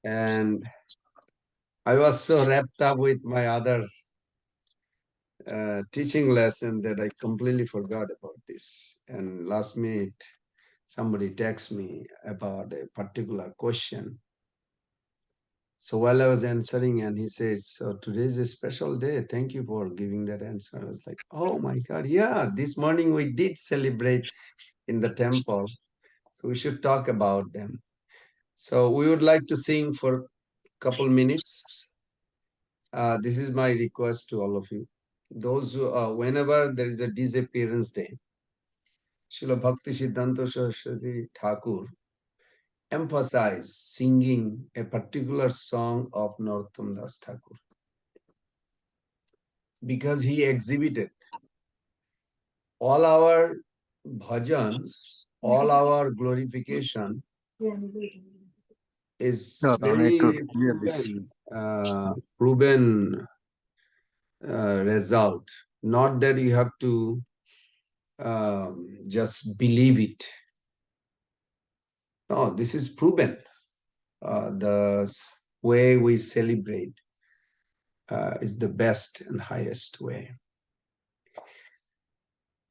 And I was so wrapped up with my other teaching lesson that I completely forgot about this. And last minute, somebody texted me about a particular question. So while I was answering, and he said, "So today is a special day. Thank you for giving that answer." I was like, "Oh my God, yeah, this morning we did celebrate in the temple. So we should talk about them." So we would like to sing for a couple minutes. This is my request to all of you. Those who, whenever there is a disappearance day, Srila Bhakti Siddhanta Saraswati Thakur emphasized singing a particular song of Narottam Das Thakur because he exhibited all our bhajans, all our glorification is very proven result. Not that you have to just believe it. No, this is proven. The way we celebrate is the best and highest way.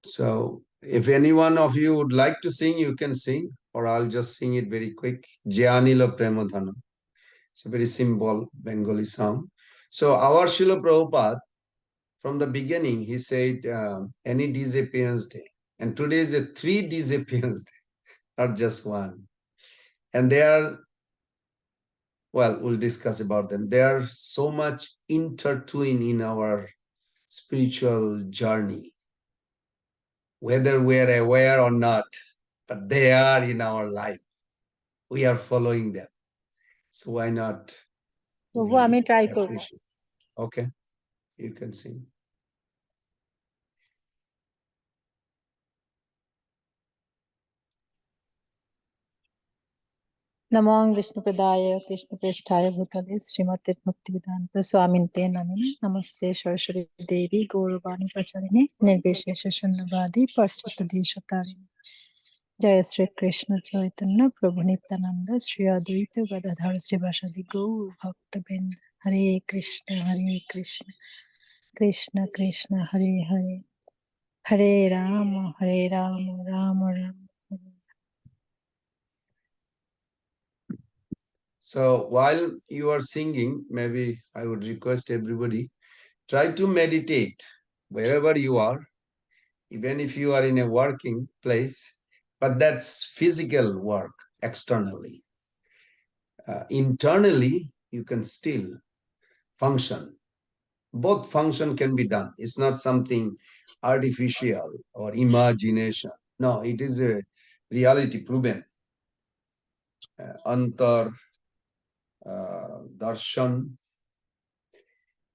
So if any one of you would like to sing, you can sing, or I'll just sing it very quick. Jyanila Premadhanam. It's a very simple Bengali song. So our Srila Prabhupada, from the beginning, he said, any disappearance day. And today is a 3 disappearance day, not just one. And they are, well, we'll discuss about them. They are so much intertwined in our spiritual journey, whether we are aware or not, but they are in our life. We are following them. So why not? আমি try করব। Okay, you can sing. नमो विष्णुपदाय कृष्णप्रेष्ठाय भूतले श्रीमते भक्तिवेदांत स्वामिन्ते नमिने नमस्ते सरस्वती देवी गौरवाणी प्रचारिणे निर्विशेष शून्यवादी पाश्चात्य जय श्री कृष्ण चैतन्य प्रभु नित्यानंद श्री अद्वैत गदाधर श्रीवासादि गौर भक्तवृंद हरे Krishna Krishna Krishna Hare Hare Hare Ram Ram Ram So while you are singing, maybe I would request everybody, try to meditate wherever you are, even if you are in a working place, but that's physical work externally. Internally, you can still function. Both function can be done. It's not something artificial or imagination. No, it is a reality proven. Antar, darshan,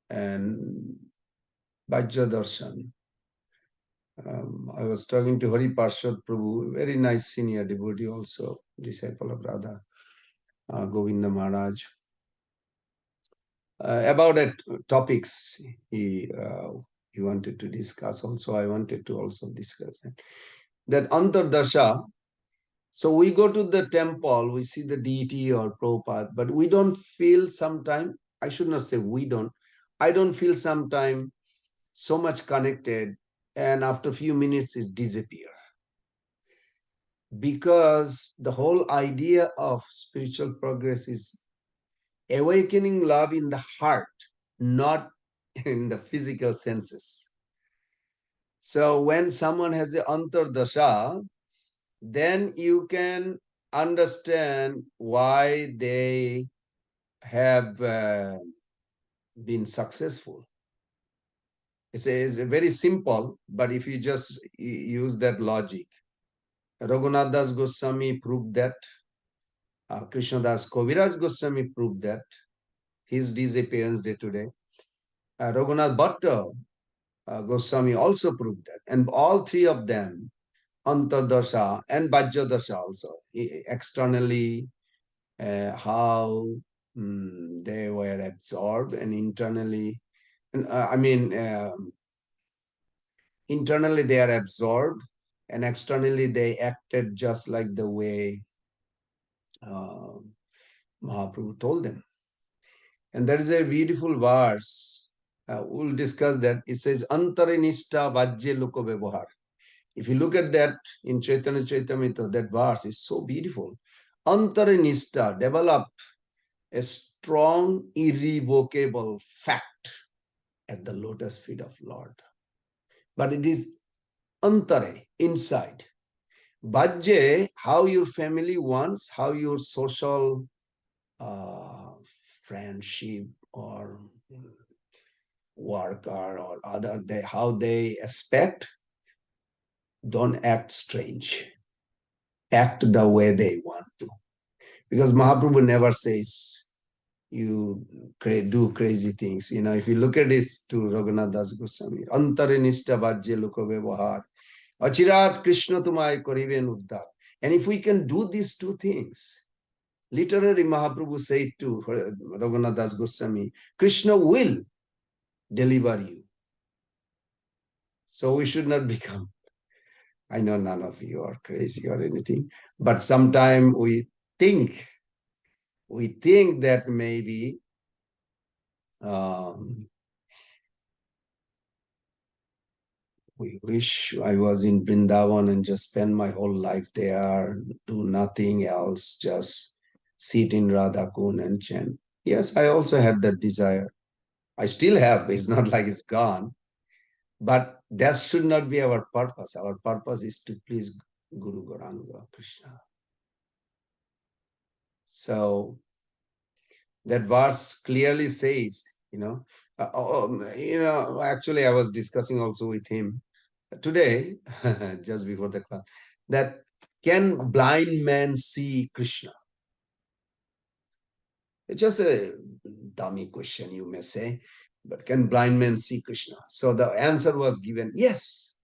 and Bhajya darshan. I was talking to Hari Parshad Prabhu, very nice senior devotee also, disciple of Radha Govinda Maharaj. About that topics he wanted to discuss also. I wanted to also discuss that. That Antardasha, so we go to the temple, we see the deity or Prabhupada, but we don't feel sometime, I should not say we don't, I don't feel sometime so much connected, and after a few minutes it disappears. Because the whole idea of spiritual progress is awakening love in the heart, not in the physical senses. So when someone has the antardasha, then you can understand why they have been successful. It's a very simple, but if you just use that logic, Raghunath Das Goswami proved that. Krsna Das Kaviraja Goswami proved that. His disappearance day today. Raghunath Bhatta Goswami also proved that. And all 3 of them, Antardasha and Bhajyadasha also, externally, how they were absorbed, and internally, and internally they are absorbed, and externally they acted just like the way Mahaprabhu told them. And there is a beautiful verse. We'll discuss that. It says, Antarinishta Vajje Loko Vyavahar. If you look at that in Chaitanya Chaitamrita, that verse is so beautiful. Antarinishta developed a strong, irrevocable fact at the lotus feet of Lord. But it is antare, inside. Bhajye, how your family wants, how your social friendship or worker or other, how they expect, don't act strange. Act the way they want to. Because Mahaprabhu never says, you do crazy things. You know, if you look at this to Raghunath Das Goswami, Antarinishta Vajje Loka Vyavahar, Achirat Krishna Tumai Kariven Uddhar. And if we can do these two things, literally Mahaprabhu said to Raghunath Das Goswami, Krishna will deliver you. So we should not become, I know none of you are crazy or anything, but sometimes we think that maybe we wish I was in Vrindavan and just spend my whole life there, do nothing else, just sit in Radha Kund and chant. Yes, I also had that desire. I still have, it's not like it's gone. But that should not be our purpose. Our purpose is to please Guru Gauranga Krishna. So that verse clearly says, actually I was discussing also with him today, just before the class, that can blind man see Krishna? It's just a dummy question, you may say, but can blind man see Krishna? So the answer was given, yes.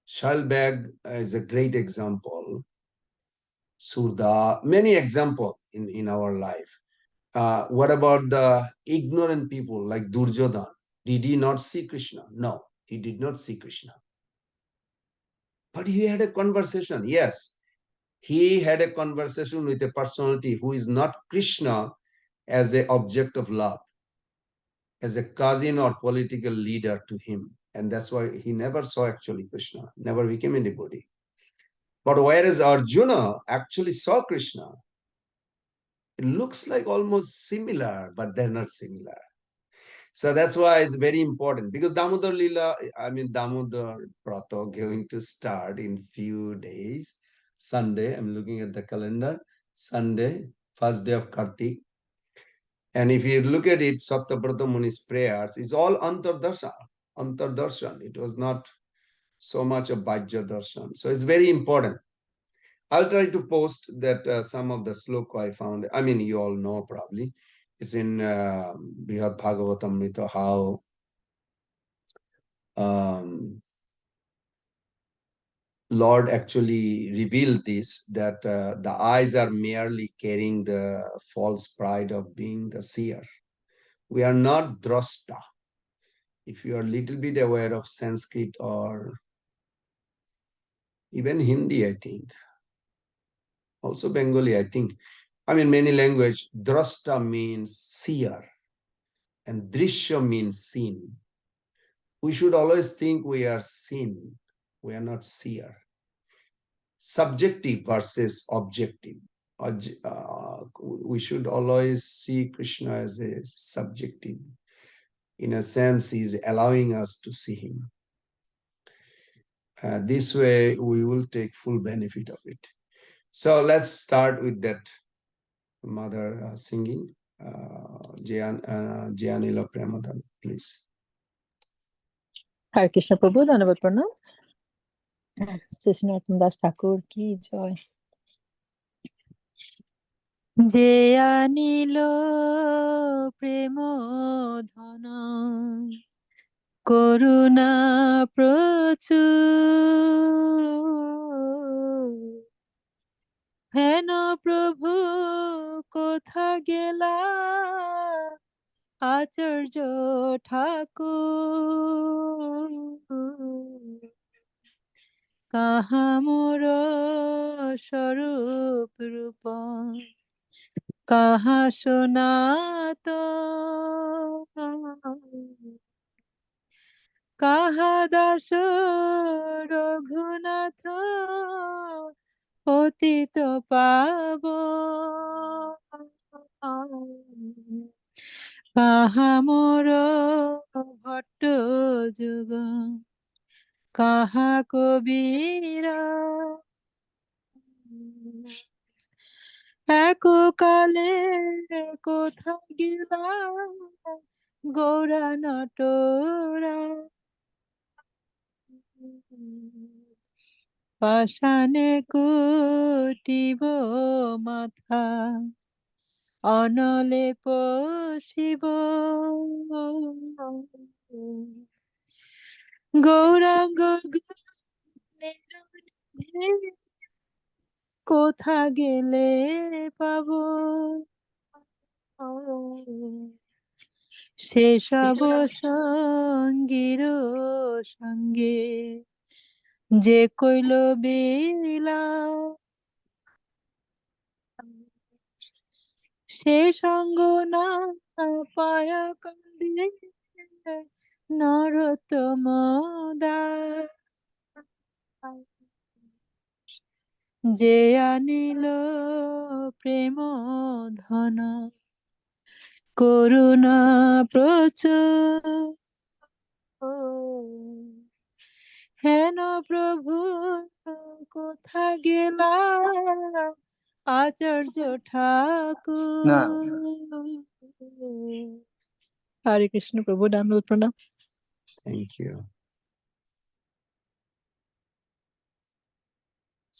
Shalbag is a great example. Surda, many examples in our life. What about the ignorant people like Duryodhana? Did he not see Krishna? No, he did not see Krishna. But he had a conversation. Yes, he had a conversation with a personality who is not Krishna as an object of love, as a cousin or political leader to him. And that's why he never saw actually Krishna, never became anybody. But whereas Arjuna actually saw Krishna, it looks like almost similar, but they're not similar. So that's why it's very important, because Damodar Lila, Damodar Prato going to start in few days. Sunday, I'm looking at the calendar, Sunday, first day of Kartik. And if you look at it, Satyabrata Muni's prayers, it's all Antardarshan. It was not so much a Bhajya Darshan. So it's very important. I'll try to post that some of the sloka I found. I mean, you all know probably. It's in Brihad Bhagavatamrita how Lord actually revealed this, that the eyes are merely carrying the false pride of being the seer. We are not drashta. If you are a little bit aware of Sanskrit or even Hindi, I think, also Bengali, I think, many language, drashta means seer and drishya means seen. We should always think we are seen. We are not seer. Subjective versus objective. We should always see Krishna as a subjective. In a sense, he is allowing us to see him. This way, we will take full benefit of it. So let's start with that mother singing. Jayanila Pramadan, please. Hare Krishna Prabhu, Dhanavat Pranam. Srinath Das Thakur ki joy. Deya nilo premo dhana করুণা প্রচুর হেন প্রভু কোথা গেলা আচার্য ঠাকুর কাহা মোর স্বরূপ রূপ, কাহা সনাত, কাহা দাস রঘুনাথ, পতিত পাবন। কাহা মোর ভট্ট যুগ, কাহা কবিরা, এককালে কোথা গেলা গৌরা নটরা, পাষাণে কুটিব মাথা, অনলে পশিব, গৌরাঙ্গ গুণের কোথা গেলে পাব, সেসব সঙ্গীর সঙ্গে যে কইল বিলা, সে সঙ্গ না পায়া কান্দে নরোত্তম দাস, যে আনিল প্রেম ধন করুণা প্রচুর, হেন প্রভু কোথা গেলা আচার্য ঠাকুর। হরে কৃষ্ণ প্রভু, ডানলোড প্রণাম। Thank you.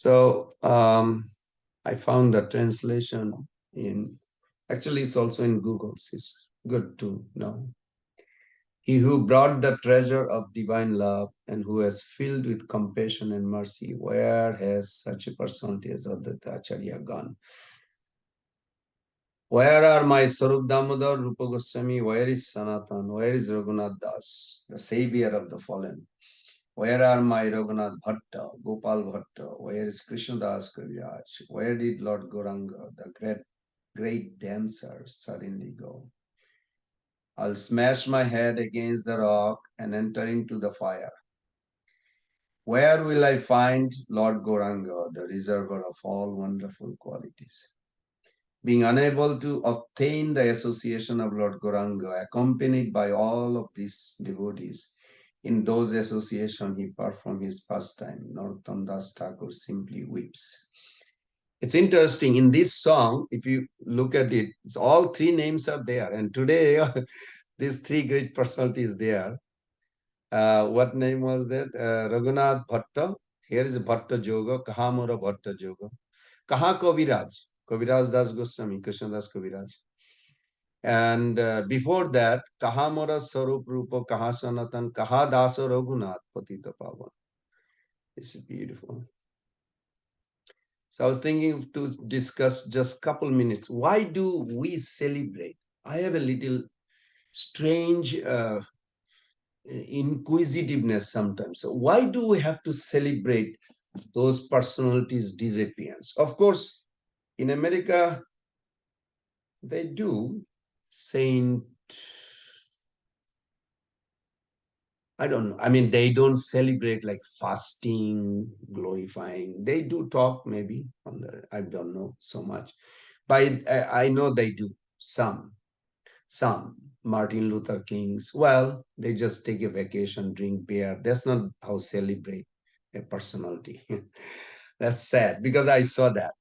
So I found the translation in, actually it's also in Google's. It's good to know. He who brought the treasure of divine love and who has filled with compassion and mercy, where has such a personality as Advaita Acharya gone? Where are my Sarup Damodar, Rupa Goswami? Where is Sanatan? Where is Raghunath Das, the savior of the fallen? Where are my Raghunath Bhatta, Gopal Bhatta? Where is Krsna Das Kaviraja? Where did Lord Gauranga, the great dancer, suddenly go? I'll smash my head against the rock and enter into the fire. Where will I find Lord Gauranga, the reservoir of all wonderful qualities? Being unable to obtain the association of Lord Gauranga, accompanied by all of these devotees, in those associations he performed his pastime. Narottam Das Thakur simply weeps. It's interesting, in this song, if you look at it, it's all three names are there. And today, these three great personalities there. What name was that? Raghunath Bhatta. Here is Bhatta Yoga, Kahamura Bhatta Yoga. Kaha Kaviraj, Kaviraj Das Goswami, Krsna Das Kaviraja. And before that, Kahamura Sarup Rupa, Kaha Sanatan, Kaha Dasa Raghunath Patita Pavan. This is beautiful. So I was thinking to discuss just a couple minutes. Why do we celebrate? I have a little strange inquisitiveness sometimes. So why do we have to celebrate those personalities' disappearance? Of course, in America, they do. Saint, I don't know. I mean, they don't celebrate like fasting, glorifying. They do talk maybe on the, I don't know so much. But I know they do. Some Martin Luther King's, well, they just take a vacation, drink beer. That's not how celebrate a personality. That's sad because I saw that.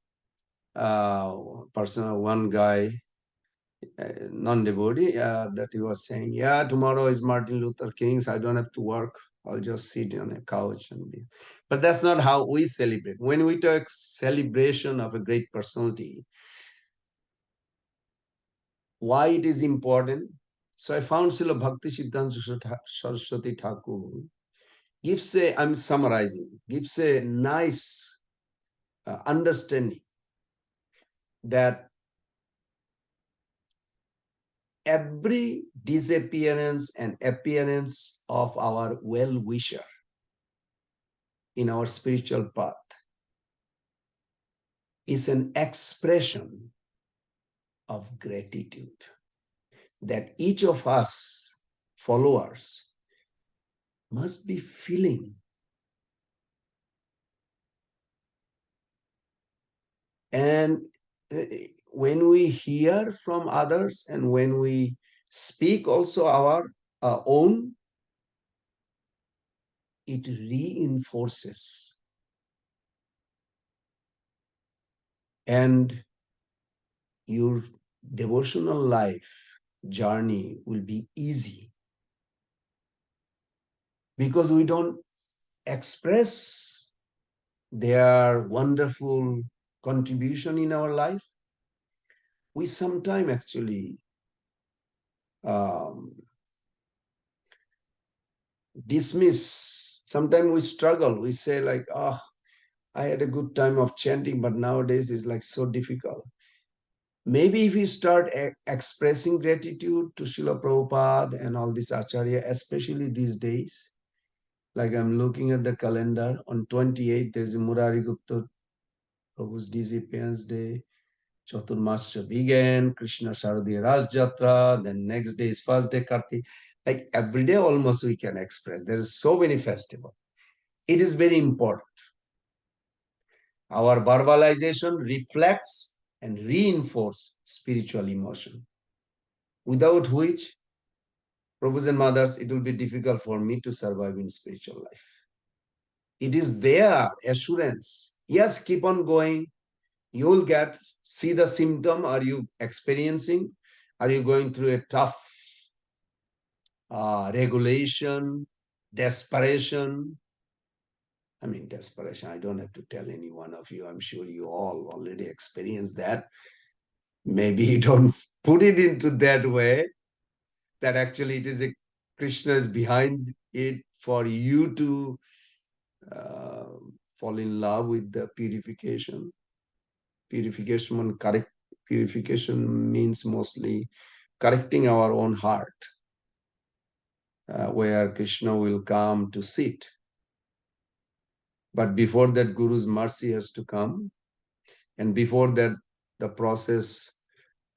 One guy, non-devotee, that he was saying, yeah, tomorrow is Martin Luther King's. I don't have to work. I'll just sit on a couch and be. But that's not how we celebrate. When we talk celebration of a great personality, why it is important? So I found Srila Bhakti Siddhanta Saraswati Thakur gives a, I'm summarizing, gives a nice understanding that every disappearance and appearance of our well-wisher in our spiritual path is an expression of gratitude that each of us followers must be feeling. And when we hear from others and when we speak also our own, it reinforces. And your devotional life journey will be easy because we don't express their wonderful contribution in our life. We sometimes actually um, dismiss. Sometimes we struggle. We say like, oh, I had a good time of chanting, but nowadays it's like so difficult. Maybe if we start expressing gratitude to Srila Prabhupada and all these Acharya, especially these days, like I'm looking at the calendar, on 28th, there's a Murari Gupta Prabhu's Disappearance Day. Chaturmasya began, Krishna Sharadiya Ras Jatra, then next day is first day Karti. Like every day almost we can express. There is so many festivals. It is very important. Our verbalization reflects and reinforces spiritual emotion, without which, Prabhus and mothers, it will be difficult for me to survive in spiritual life. It is their assurance. Yes, keep on going. You will see the symptom. Are you experiencing? Are you going through a tough regulation, desperation? I mean, desperation, I don't have to tell any one of you. I'm sure you all already experienced that. Maybe you don't put it into that way, that actually it is Krishna is behind it for you to uh, fall in love with the purification. Purification means mostly correcting our own heart, where Krishna will come to sit. But before that, Guru's mercy has to come. And before that, the process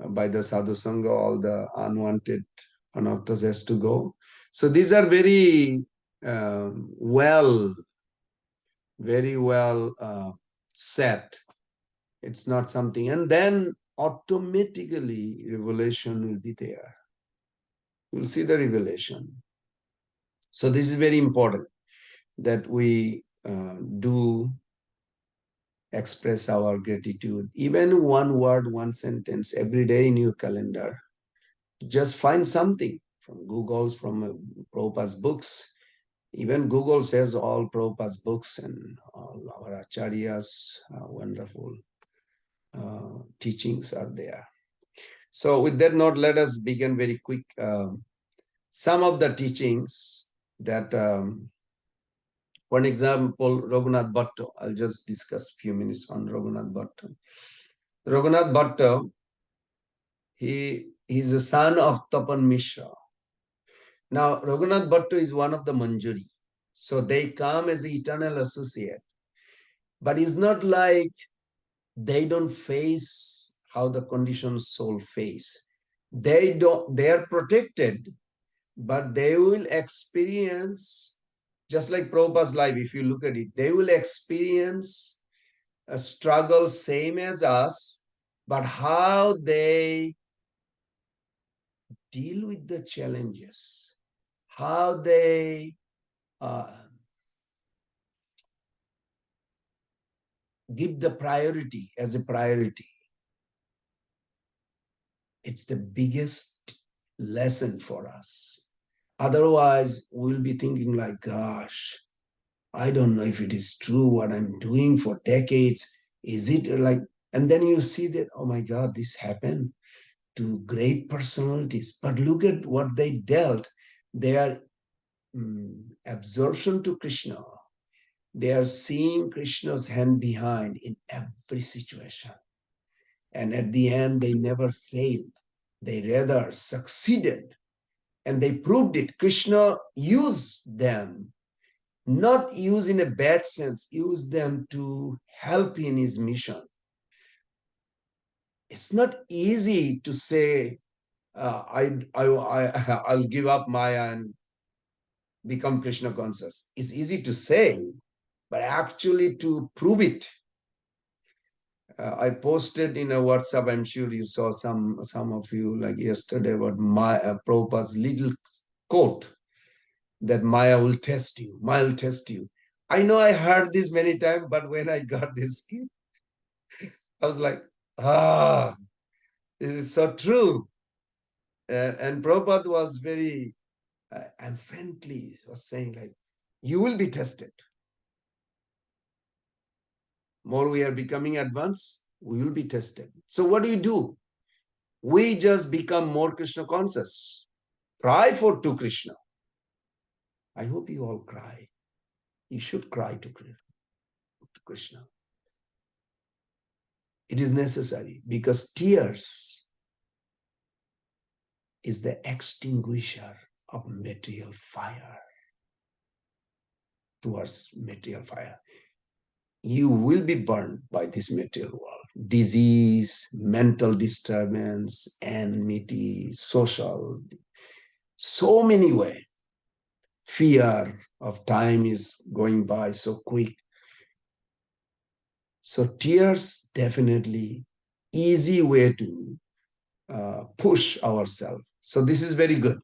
by the sadhu sangha, all the unwanted anarthas has to go. So these are very very well set. It's not something. And then automatically revelation will be there. You'll see the revelation. So this is very important that we do express our gratitude. Even one word, one sentence every day in your calendar. Just find something from Google's, from Prabhupada's books. Even Google says all Prabhupada's books and all our acharyas, wonderful teachings are there. So with that note, let us begin very quick. Some of the teachings that, for an example, Raghunath Bhatta, I'll just discuss a few minutes on Raghunath Bhatta. Raghunath Bhatta, he's a son of Tapan Mishra. Now, Raghunath Bhatta is one of the Manjari. So they come as the eternal associate. But it's not like they don't face how the conditioned soul face. They are protected, but they will experience, just like Prabhupada's life, if you look at it, they will experience a struggle same as us, but how they deal with the challenges, how they give the priority as a priority. It's the biggest lesson for us. Otherwise, we'll be thinking like, gosh, I don't know if it is true what I'm doing for decades. Is it like, and then you see that, oh my God, this happened to great personalities. But look at what they dealt. Their absorption to Krishna. They are seeing Krishna's hand behind in every situation. And at the end, they never failed. They rather succeeded. And they proved it. Krishna used them not use in a bad sense, use them to help in his mission. It's not easy to say, I'll give up Maya and become Krishna conscious. It's easy to say, but actually to prove it. I posted in a WhatsApp, I'm sure you saw some of you like yesterday about Prabhupada's little quote that Maya will test you, Maya will test you. I know I heard this many times, but when I got this kid, I was like, this is so true. And Prabhupada was very and friendly, was saying like, you will be tested. More we are becoming advanced, we will be tested. So what do? We just become more Krishna conscious. Cry for to Krishna. I hope you all cry. You should cry to Krishna. It is necessary because tears is the extinguisher of material fire. Towards material fire, you will be burned by this material world. Disease, mental disturbance, enmity, social, so many ways. Fear of time is going by so quick. So tears definitely easy way to push ourselves. So this is very good.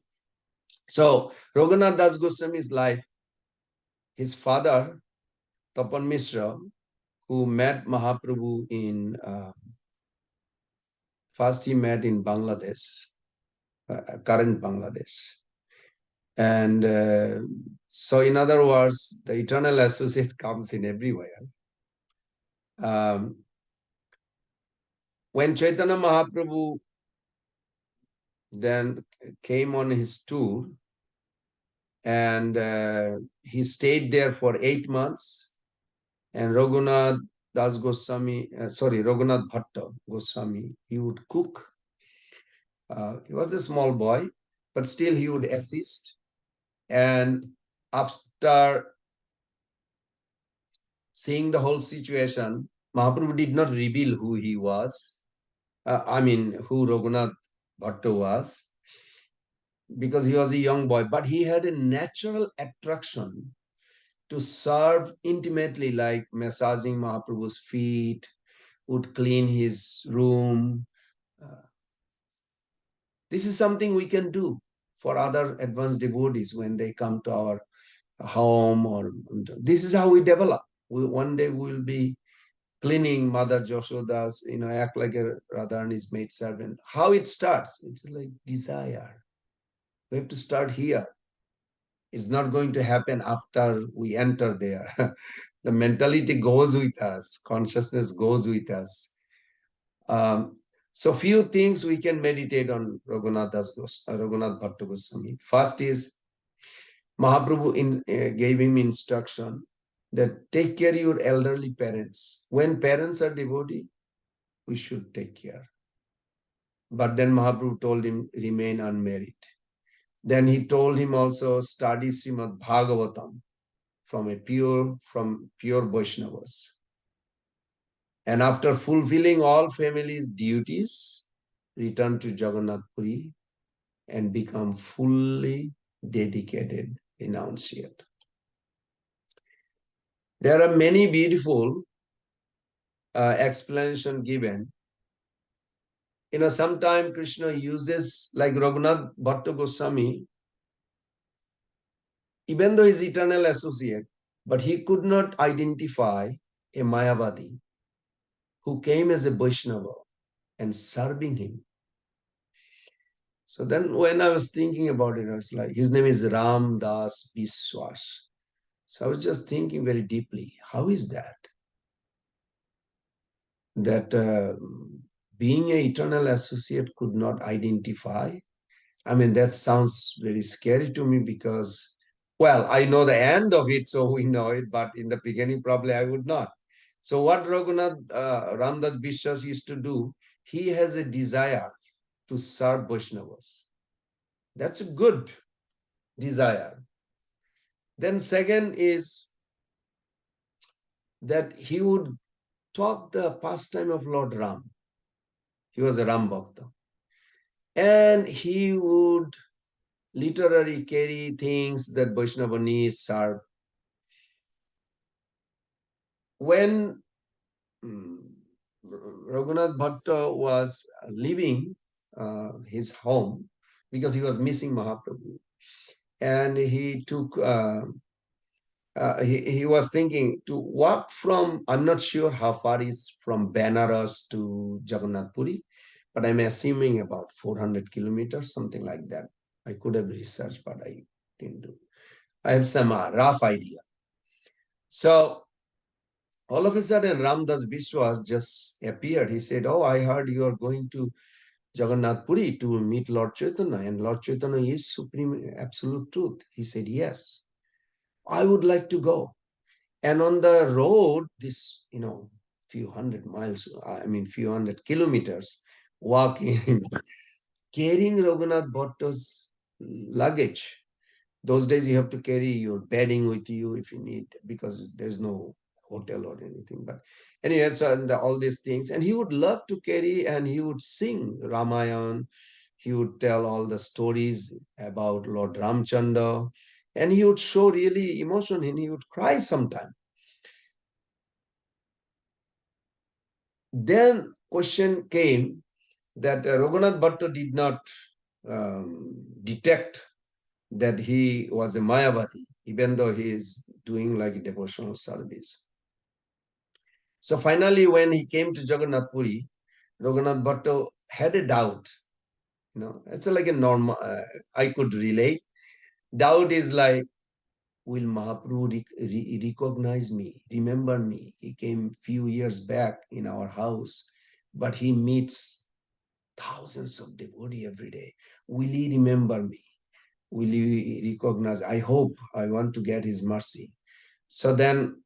So Raghunath Das Goswami's life, his father, Tapan Mishra, who met Mahaprabhu in, first he met in Bangladesh, current Bangladesh. And so in other words, the eternal associate comes in everywhere. When Chaitanya Mahaprabhu then came on his tour, and he stayed there for 8 months, and Raghunath Das Goswami, Raghunath Bhatta Goswami, he would cook. He was a small boy, but still he would assist. And after seeing the whole situation, Mahaprabhu did not reveal who he was. Who Raghunath Bhatta was, because he was a young boy, but he had a natural attraction to serve intimately, like massaging Mahaprabhu's feet, would clean his room. This is something we can do for other advanced devotees when they come to our home, or this is how we develop. One day we will be cleaning Mother Joshoda's, act like a Radharani's maid servant. How it starts? It's like desire. We have to start here. It's not going to happen after we enter there. The mentality goes with us. Consciousness goes with us. So few things we can meditate on Raghunath Bhatta Goswami. First is Mahaprabhu gave him instruction that take care of your elderly parents. When parents are devotee, we should take care. But then Mahaprabhu told him remain unmarried. Then he told him also study Srimad Bhagavatam from pure Vaishnavas. And after fulfilling all family's duties, return to Jagannath Puri and become fully dedicated renunciate. There are many beautiful explanation given. Sometimes Krishna uses, like Raghunath Bhatta Goswami, even though he's eternal associate, but he could not identify a Mayavadi who came as a Vaishnava and serving him. So then when I was thinking about it, I was like, his name is Ram Das Biswas. So I was just thinking very deeply, how is that? That being an eternal associate could not identify. That sounds very scary to me because, well, I know the end of it, so we know it, but in the beginning, probably I would not. So what Ramdas Biswas used to do, he has a desire to serve Vaishnavas. That's a good desire. Then second is that he would talk the pastime of Lord Ram. He was a Ram Bhakta. And he would literally carry things that Vaishnava needs serve. When Raghunath Bhatta was leaving his home because he was missing Mahaprabhu, and he took he was thinking to walk from, I'm not sure how far is from Banaras to Jagannath Puri, but I'm assuming about 400 kilometers, something like that. I could have researched, but I didn't do. I have some rough idea. So all of a sudden, Ram Das Biswas just appeared. He said, "Oh, I heard you are going to Jagannath Puri to meet Lord Chaitanya, and Lord Chaitanya is supreme absolute truth." He said, "Yes, I would like to go." And on the road, this, few hundred miles, few hundred kilometers, walking, carrying Raghunath Bhatta's luggage. Those days you have to carry your bedding with you if you need, because there's no hotel or anything. But anyway, so all these things. And he would love to carry, and he would sing Ramayana. He would tell all the stories about Lord Ramchandra. And he would show really emotion, and he would cry sometime. Then question came that Raghunath Bhatta did not detect that he was a Mayavadi, even though he is doing like devotional service. So finally, when he came to Jagannath Puri, Raghunath Bhatta had a doubt. It's like a normal, I could relate. Doubt is like, will Mahaprabhu recognize me, remember me? He came few years back in our house, but he meets thousands of devotees every day. Will he remember me? Will he recognize? I hope, I want to get his mercy. So then,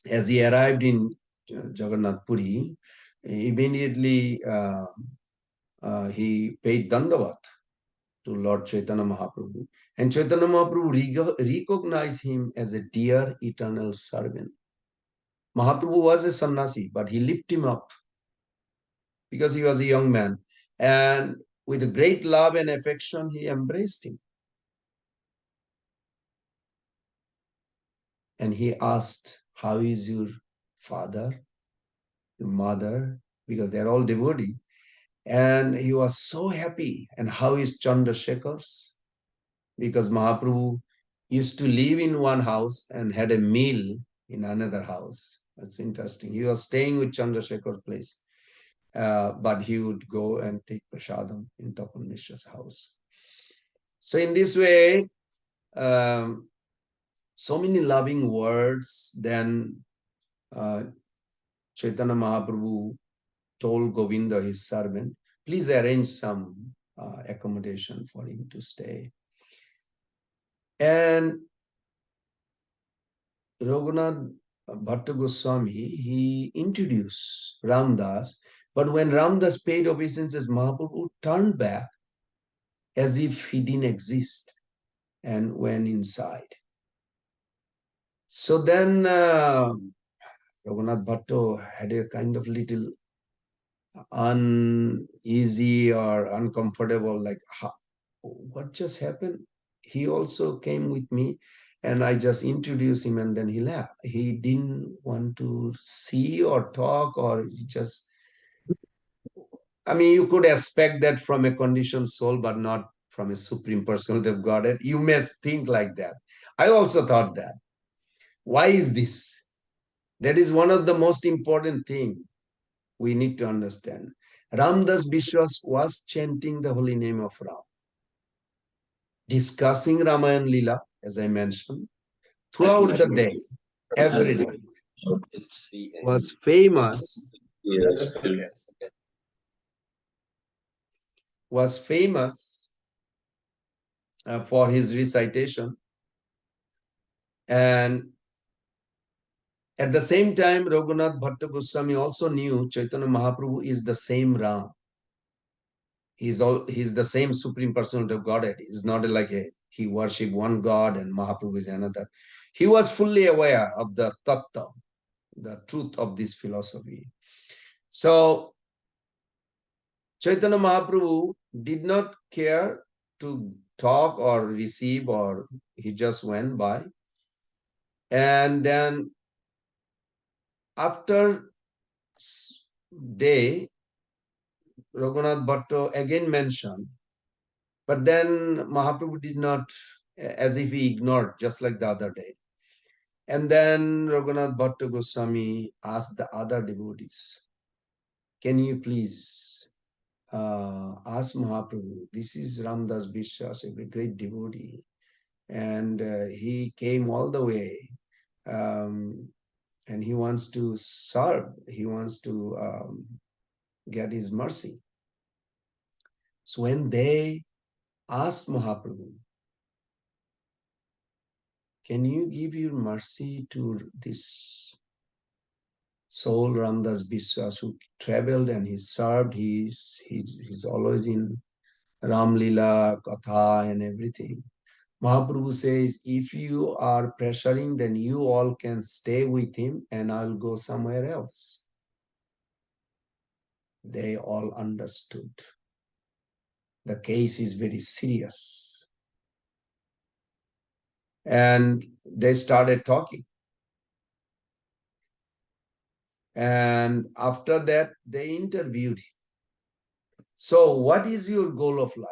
as he arrived in Jagannath Puri, immediately he paid Dandavat to Lord Chaitanya Mahaprabhu. And Chaitanya Mahaprabhu recognized him as a dear eternal servant. Mahaprabhu was a sannyasi, but he lifted him up because he was a young man. And with great love and affection, he embraced him. And he asked, "How is your father, your mother?" Because they're all devotee. And he was so happy. "And how is Chandrasekhar's?" Because Mahaprabhu used to live in one house and had a meal in another house. That's interesting. He was staying with Chandrasekhar's place, but he would go and take prasadam in Tapan Mishra's house. So in this way, so many loving words. Then Chaitanya Mahaprabhu told Govinda, his servant, "Please arrange some accommodation for him to stay." And Raghunath Bhatta Goswami, he introduced Ramdas, but when Ramdas paid obeisances, Mahaprabhu turned back as if he didn't exist and went inside. So then Raghunath Bhatta had a kind of little uneasy or uncomfortable, like, what just happened? He also came with me, and I just introduced him, and then he left. He didn't want to see or talk, or he just, you could expect that from a conditioned soul, but not from a supreme personality of Godhead. You may think like that. I also thought that. Why is this? That is one of the most important things we need to understand. Ramdas Bishwas was chanting the holy name of Ram, discussing Ramayana Lila, as I mentioned, throughout the day, every day, was famous, for his recitation. And at the same time, Raghunath Bhatta Goswami also knew Chaitanya Mahaprabhu is the same Ram. He's the same Supreme Personality of Godhead. He's not like a he worshipped one God and Mahaprabhu is another. He was fully aware of the tattva, the truth of this philosophy. So Chaitanya Mahaprabhu did not care to talk or receive, or he just went by. And then after day, Raghunath Bhatta again mentioned, but then Mahaprabhu did not, as if he ignored, just like the other day. And then Raghunath Bhatta Goswami asked the other devotees, can you please ask Mahaprabhu, this is Ramdas Vishwas, a great devotee, and he came all the way, and he wants to serve, he wants to get his mercy. So when they asked Mahaprabhu, can you give your mercy to this soul Ramdas Biswas who traveled and he served, he's always in Ram Lila, Katha and everything. Mahaprabhu says, if you are pressuring, then you all can stay with him and I'll go somewhere else. They all understood. The case is very serious. And they started talking. And after that, they interviewed him. So what is your goal of life?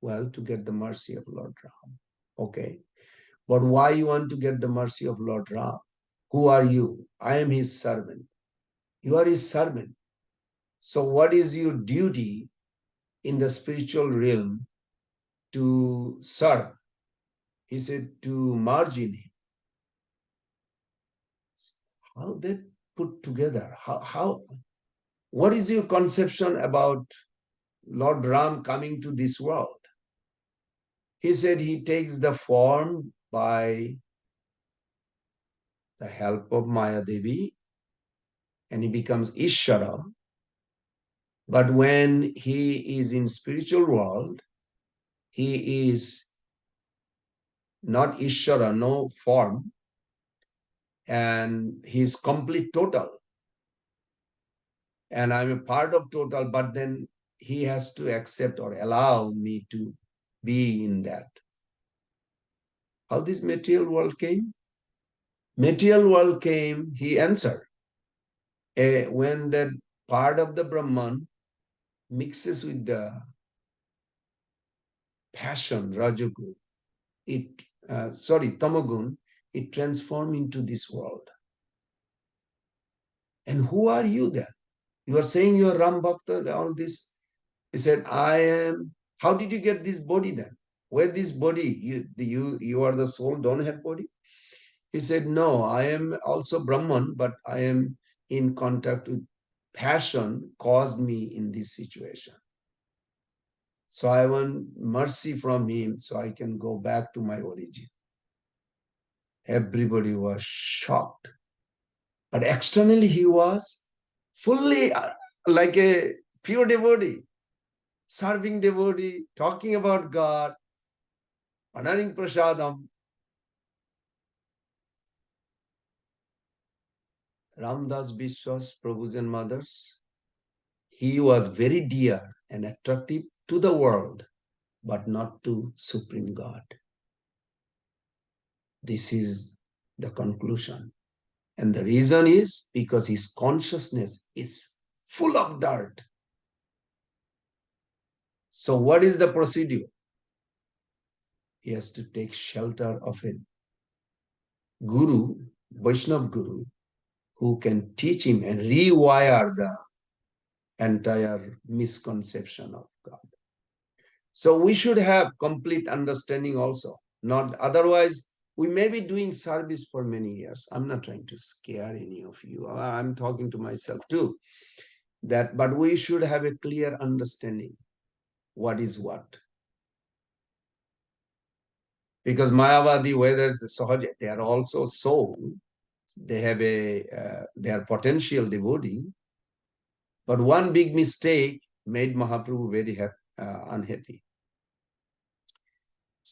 Well, to get the mercy of Lord Ram. Okay. But why you want to get the mercy of Lord Ram? Who are you? I am his servant. You are his servant. So what is your duty in the spiritual realm to serve? He said, to merge in him. How they put together? What is your conception about Lord Ram coming to this world? He said he takes the form by the help of Maya Devi and he becomes Ishvara. But when he is in spiritual world, he is not Ishvara, no form, and he is complete total. And I'm a part of total, but then he has to accept or allow me to be in that. How this material world came? Material world came, he answered. When that part of the Brahman mixes with the passion, Rajagun, Tamagun, it transforms into this world. And who are you then? You are saying you are Ram Bhakta, all this. He said, I am. How did you get this body then? Where this body? You are the soul, don't have body? He said, no, I am also Brahman, but I am in contact with passion caused me in this situation. So I want mercy from him so I can go back to my origin. Everybody was shocked. But externally he was fully like a pure devotee, serving devotee, talking about God, honoring prasadam. Ramdas Biswas, Prabhus and mothers, he was very dear and attractive to the world, but not to Supreme God. This is the conclusion. And the reason is because his consciousness is full of dirt. So what is the procedure? He has to take shelter of a guru, Vaishnav guru, who can teach him and rewire the entire misconception of God. So we should have complete understanding also. Not otherwise, we may be doing service for many years. I'm not trying to scare any of you. I'm talking to myself too. But we should have a clear understanding what is what. Because Mayavadi, whether it's Sahaja, they are also soul. They have they are potential devotee. But one big mistake made Mahaprabhu very unhappy.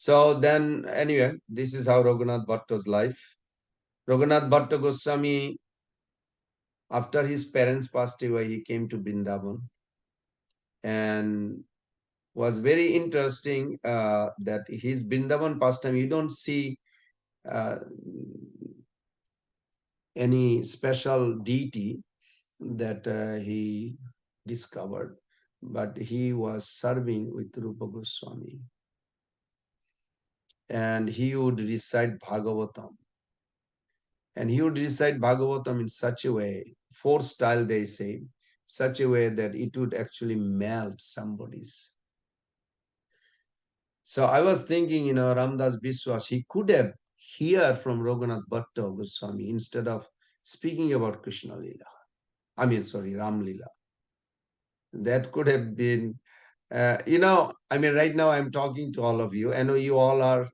So then, anyway, this is how Raghunath Bhatta's life. Raghunath Bhatta Goswami, after his parents passed away, he came to Vrindavan, and was very interesting that his Vrindavan pastime, you don't see uh, any special deity that he discovered, but he was serving with Rupa Goswami, and he would recite Bhagavatam. And he would recite Bhagavatam in such a way, four style they say, such a way that it would actually melt somebody's. So I was thinking, Ramdas Biswas, he could have heard from Raghunath Bhatta Goswami instead of speaking about Krishna Lila. Ram Lila. That could have been, right now I'm talking to all of you. I know you all are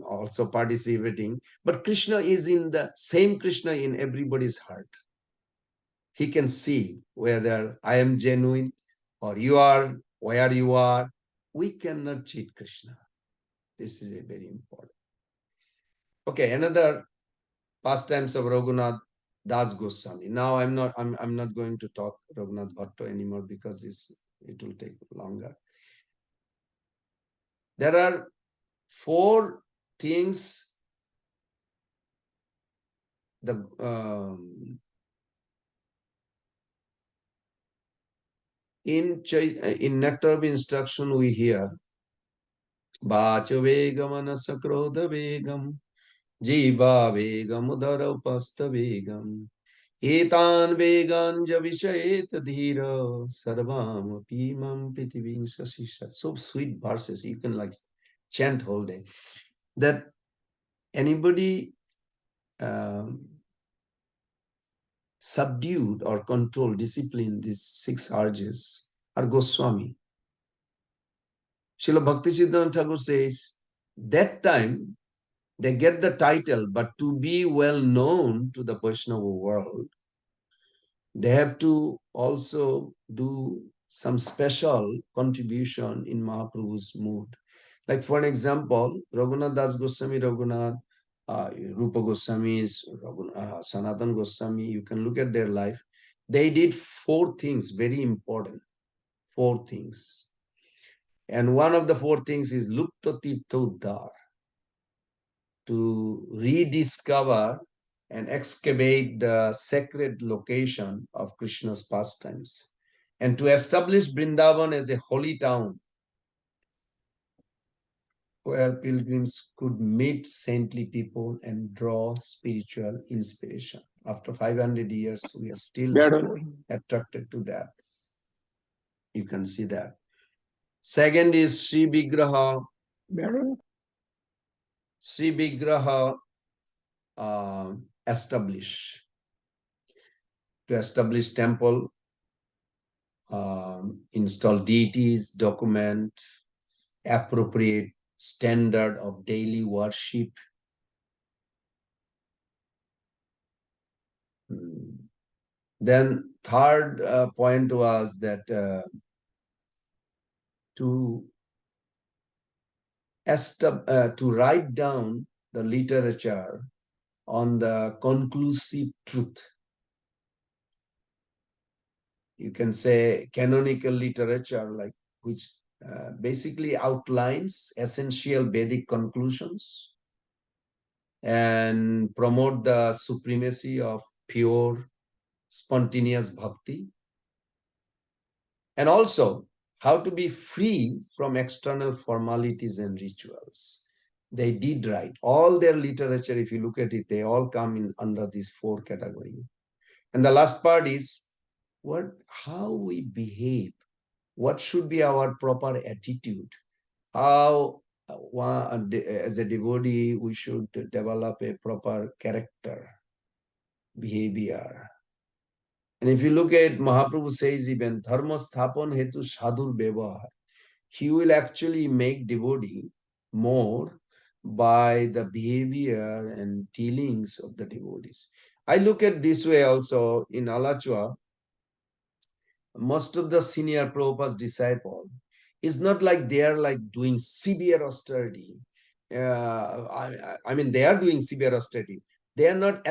also participating, but Krishna is in the same Krishna in everybody's heart. He can see whether I am genuine or you are, where you are. We cannot cheat Krishna. This is a very important. Okay, another pastimes of Raghunath Das Goswami. Now I'm not going to talk Raghunath Bhatta anymore because it will take longer. There are four things in Nectar of Instruction we hear Vacha Vegam Anasakrodha Vegam Jiva Vegam Udara Upasta Vegam Etan Vegan Javishayet Dhira Sarvam Pimam Pitivim Sasisha. So sweet verses, you can like chant whole day. That anybody subdued or controlled, disciplined these six urges are Goswami. Srila Bhaktisiddhanta Thakur says, that time they get the title, but to be well known to the Vaishnava world, they have to also do some special contribution in Mahaprabhu's mood. Like for an example, Raghunath Das Goswami, Raghunath, Rupa Goswami's, Sanatan Goswami, you can look at their life. They did four things, very important, four things. And one of the four things is Lupta Tirthodhar, to rediscover and excavate the sacred location of Krishna's pastimes, and to establish Vrindavan as a holy town where pilgrims could meet saintly people and draw spiritual inspiration. After 500 years, we are still attracted to that. You can see that. Second is Sri Vigraha. Sri Vigraha establish. To establish temple, install deities, document appropriate standard of daily worship. Then third point was that to write down the literature on the conclusive truth. You can say canonical literature, like which basically outlines essential Vedic conclusions and promote the supremacy of pure, spontaneous bhakti. And also how to be free from external formalities and rituals. They did write. All their literature, if you look at it, they all come in under these four categories. And the last part is how we behave. What should be our proper attitude? How, as a devotee, we should develop a proper character, behavior. And if you look at Mahaprabhu says even dharma sthapan hetu sadhur bevahar, he will actually make devotee more by the behavior and dealings of the devotees. I look at this way also in Alachua. Most of the senior Prabhupada's disciples, It's not like they are like doing severe austerity. I mean, they are doing severe austerity. They are not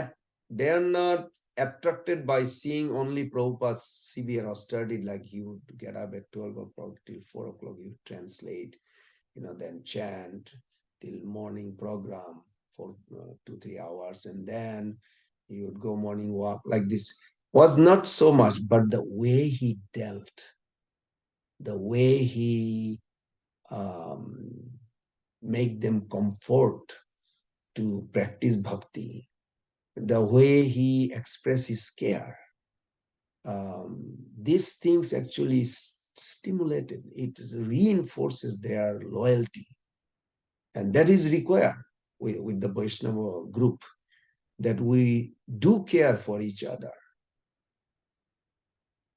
they are not attracted by seeing only Prabhupada's severe austerity, like you would get up at 12 o'clock till 4 o'clock, you translate, then chant till morning program for 2-3 hours, and then you would go morning walk. Like this was not so much, but the way he dealt, the way he um, make them comfort to practice bhakti, the way he express his care, these things actually stimulated, it reinforces their loyalty. And that is required with the Vaishnava group, that we do care for each other,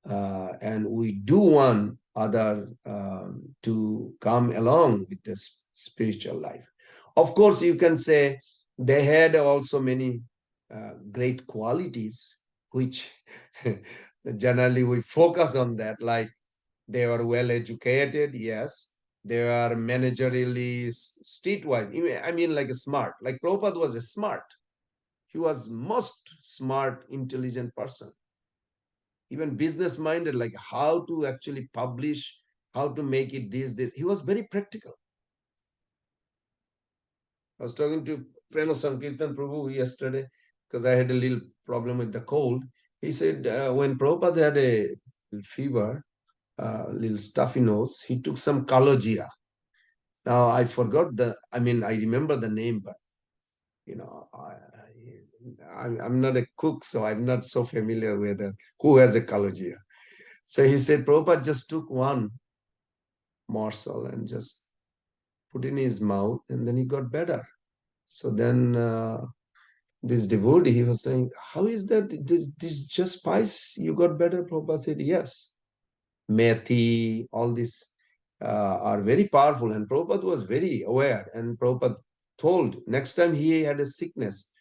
and we do want other to come along with the spiritual life. Of course, you can say they had also many great qualities, which generally we focus on that, like they were well educated, yes. They are managerially streetwise. I mean, like a smart. Like Prabhupada was a smart. He was most smart, intelligent person. Even business minded, like how to actually publish, how to make it this. He was very practical. I was talking to Prema Sankirtan Prabhu yesterday because I had a little problem with the cold. He said when Prabhupada had a fever, little stuffy nose, he took some kalojira. Now I forgot I remember the name, but I'm not a cook, so I'm not so familiar with who has a kalojira. So he said Prabhupada just took one morsel and just put in his mouth, and then he got better. So then this devotee, he was saying, how is that? This just spice, you got better? Prabhupada said, yes. Methi, all this are very powerful. And Prabhupada was very aware. And Prabhupada told, next time he had a sickness,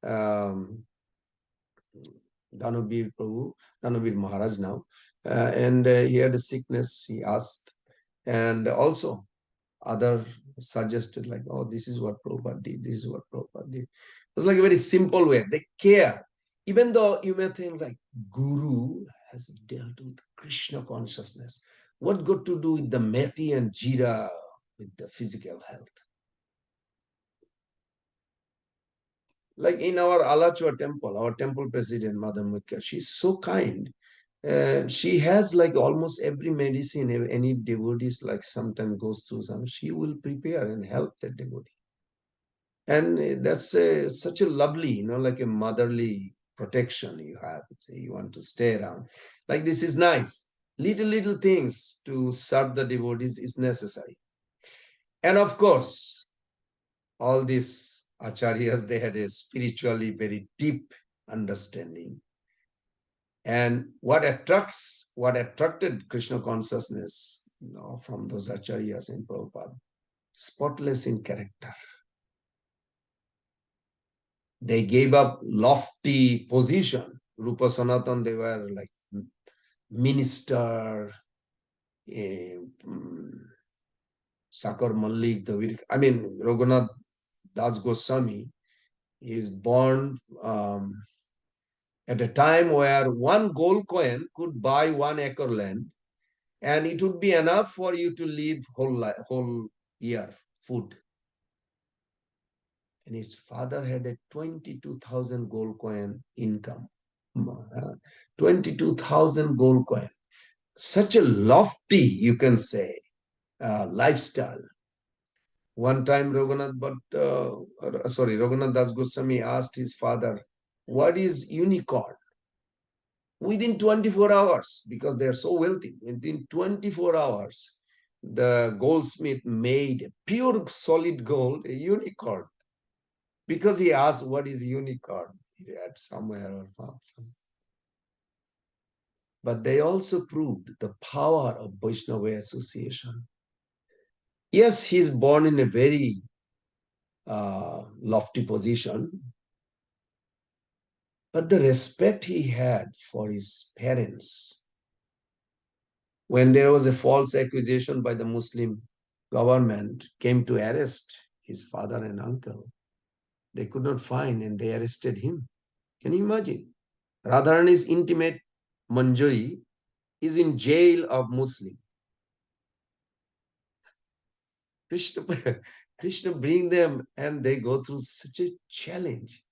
um, Dhanavir Prabhu, Dhanavir Maharaj now, and he had a sickness, he asked. And also, other suggested like, oh, this is what Prabhupada did, this is what Prabhupada did. It was like a very simple way. They care. Even though you may think like Guru has dealt with Krishna consciousness, what got to do with the methi and jira with the physical health? Like in our Alachua temple, our temple president, Mother Mukhya, she's so kind. She has like almost every medicine, any devotees like sometimes goes through some, she will prepare and help that devotee. And that's such a lovely, like a motherly protection you have. So you want to stay around. Like this is nice. Little things to serve the devotees is necessary. And of course, all these acharyas, they had a spiritually very deep understanding. And what attracted Krishna consciousness, from those acharyas in Prabhupada, spotless in character. They gave up lofty position. Rupa Sanatan, they were like minister, Sakar Malik, Raghunath Das Goswami is born at a time where one gold coin could buy 1 acre land, and it would be enough for you to live whole year food. And his father had a 22,000 gold coin income. 22,000 gold coin. Such a lofty, you can say, lifestyle. One time Raghunath Das Goswami asked his father, what is unicorn? Within 24 hours, because they are so wealthy, within 24 hours, the goldsmith made pure solid gold, a unicorn. Because he asked, what is unicorn? He read somewhere or found somewhere. But they also proved the power of Vaishnava association. Yes, he's born in a very lofty position, but the respect he had for his parents, When there was a false accusation by the Muslim government, came to arrest his father and uncle. They could not find and they arrested him. Can you imagine? Radharani's intimate Manjari is in jail of Muslim. Krishna, Krishna bring them and they go through such a challenge.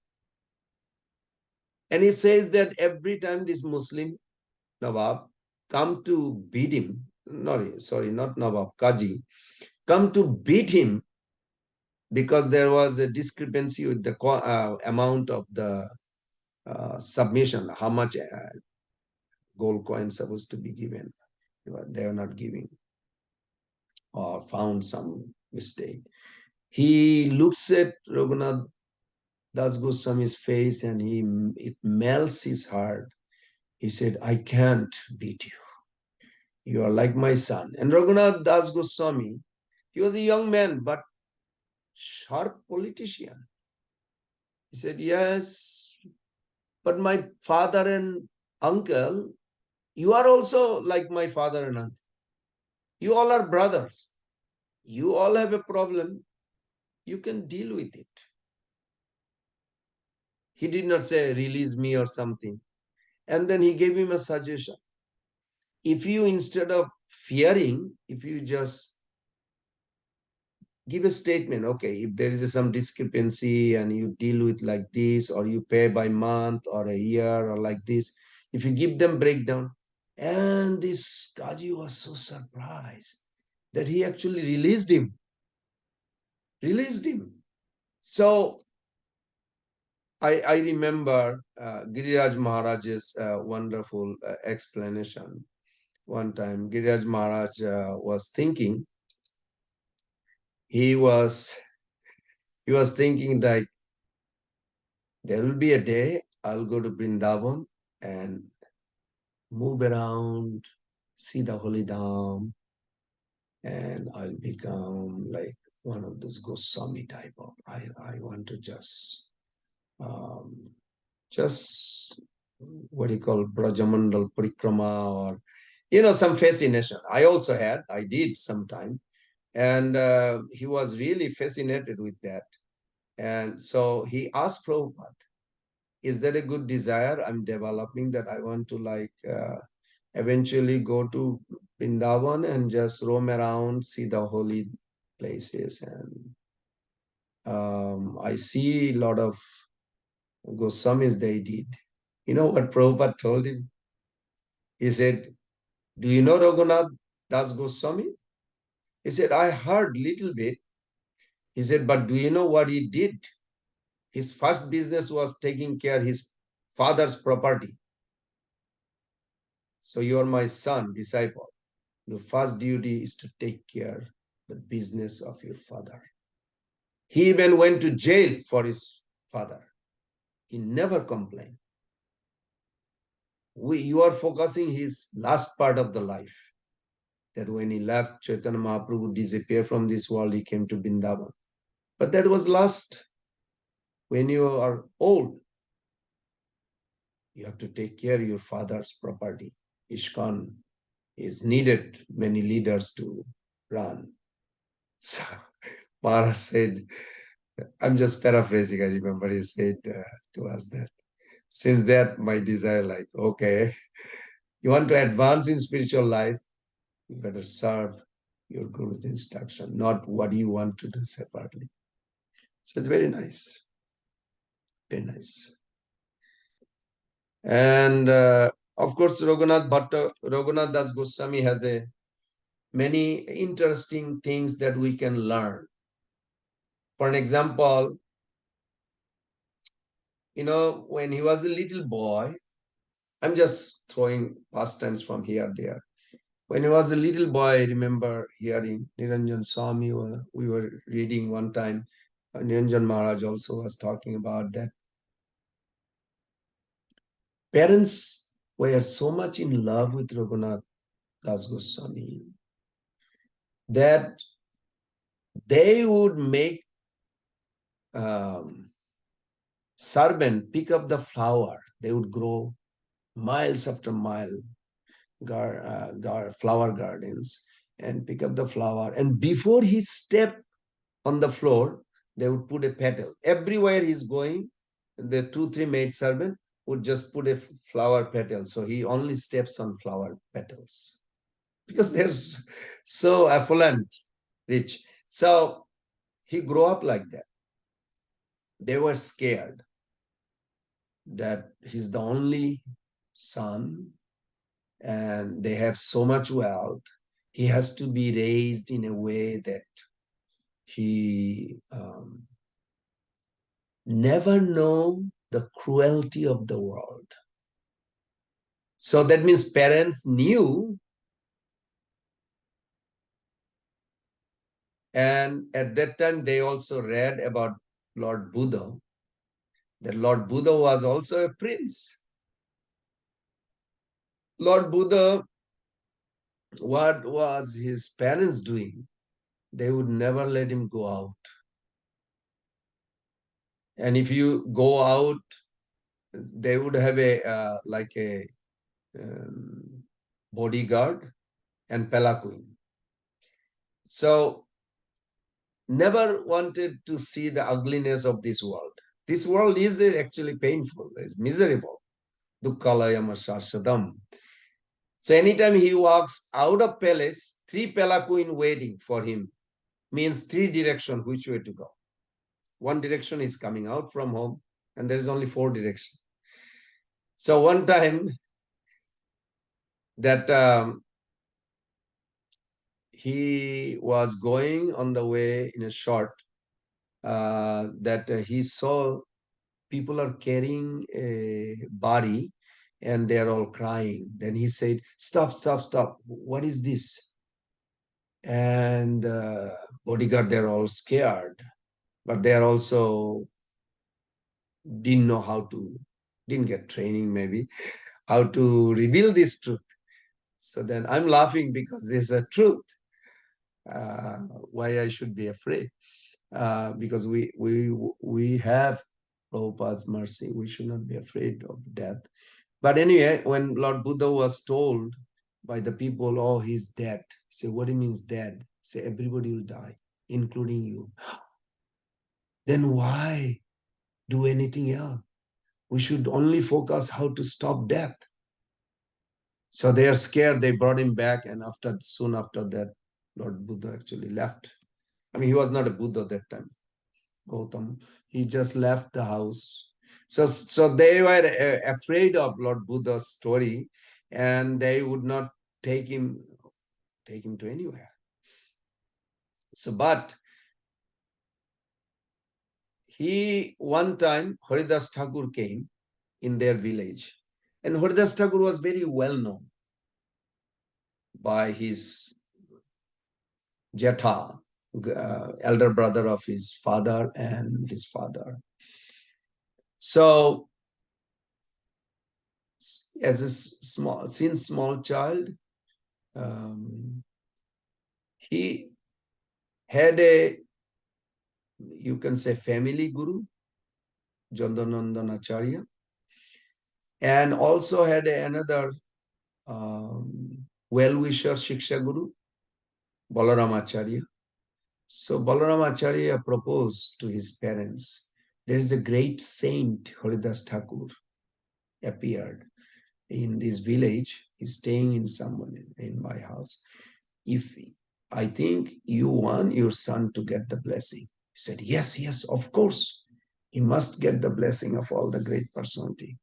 And he says that every time this Muslim Nawab come to beat him, no, sorry, not Nawab, Kaji, come to beat him because there was a discrepancy with the amount of the submission, how much gold coin supposed to be given. They are not giving or found some mistake. He looks at Raghunath Das Goswami's face and it melts his heart. He said, I can't beat you. You are like my son. And Raghunath Das Goswami, he was a young man, but sharp politician. He said, yes, but my father and uncle, you are also like my father and uncle. You all are brothers. You all have a problem. You can deal with it. He did not say, release me or something. And then he gave him a suggestion. If you, instead of fearing, if you just give a statement, okay, if there is some discrepancy and you deal with like this, or you pay by month or a year or like this, if you give them breakdown, and this Kaji was so surprised that he actually released him. So I remember Giriraj Maharaj's wonderful explanation. One time, Giriraj Maharaj was thinking, he was thinking that there will be a day I'll go to Vrindavan and move around, see the holy dham, and I'll become like one of those Goswami type of. I want to um, just what do you call Brajamandal Parikrama, or some fascination. I also had, I did sometime, and he was really fascinated with that. And so he asked Prabhupada, is that a good desire I'm developing, that I want to eventually go to Vrindavan and just roam around, see the holy places. And I see a lot of Goswamis, they did. You know what Prabhupada told him? He said, do you know Raghunath Das Goswami? He said, I heard little bit. He said, but do you know what he did? His first business was taking care of his father's property. So you are my son, disciple. Your first duty is to take care the business of your father. He even went to jail for his father. He never complained. You are focusing his last part of the life. That when he left, Chaitanya Mahaprabhu disappeared from this world, he came to Vrindavan. But that was last. When you are old, you have to take care of your father's property. ISKCON is needed many leaders to run. So Maharaj said, I'm just paraphrasing, I remember he said to us that, since that my desire, like, okay, you want to advance in spiritual life, you better serve your Guru's instruction, not what you want to do separately. So it's very nice. Very nice. And of course, Raghunath Das Goswami has many interesting things that we can learn. For an example, when he was a little boy, I'm just throwing pastimes from here there. When he was a little boy, I remember hearing Niranjan Swami, we were reading one time, Niranjan Maharaj also was talking about that. Parents were so much in love with Raghunath Das Goswami that they would make servant pick up the flower. They would grow miles after mile. flower gardens and pick up the flower. And before he stepped on the floor, they would put a petal. Everywhere he's going, the 2, 3 maid servant would just put a flower petal. So he only steps on flower petals because they're so affluent, rich. So he grew up like that. They were scared that he's the only son and they have so much wealth. He has to be raised in a way that he never know the cruelty of the world. So that means parents knew, and at that time they also read about Lord Buddha, that Lord Buddha was also a prince. Lord Buddha, what was his parents doing? They would never let him go out. And if you go out, they would have a like a um, bodyguard and palanquin. So never wanted to see the ugliness of this world. This world is actually painful, it's miserable. Dukkalayama shashadam. So anytime he walks out of palace, 3 palanquin waiting for him means 3 direction which way to go. One direction is coming out from home, and there is only 4 direction. So one time that he was going on the way in a short, that he saw people are carrying a body and they're all crying. Then he said, stop, stop, stop. What is this? And bodyguard, they're all scared, but they're also didn't get training maybe, how to reveal this truth. So then I'm laughing because there's a truth. Why I should be afraid? Because we have Prabhupada's mercy. We should not be afraid of death. But anyway, when Lord Buddha was told by the people, oh, he's dead. Say, what he means dead? Say, everybody will die, including you. Then why do anything else? We should only focus how to stop death. So they are scared. They brought him back, and soon after that, Lord Buddha actually left. I mean, he was not a Buddha that time, Gautam. He just left the house. So they were afraid of Lord Buddha's story, and they would not take him to anywhere. So, but one time Haridas Thakur came in their village, and Haridas Thakur was very well known by his Jetha, elder brother of his father and his father. So, as a small child, he had you can say, family guru, Jandanandan Acharya, and also had another well-wisher Shiksha Guru, Balaram Acharya. So Balaram Acharya proposed to his parents, there is a great saint, Haridas Thakur, appeared in this village. He's staying in my house. If I think you want your son to get the blessing. He said, yes, yes, of course. He must get the blessing of all the great personality.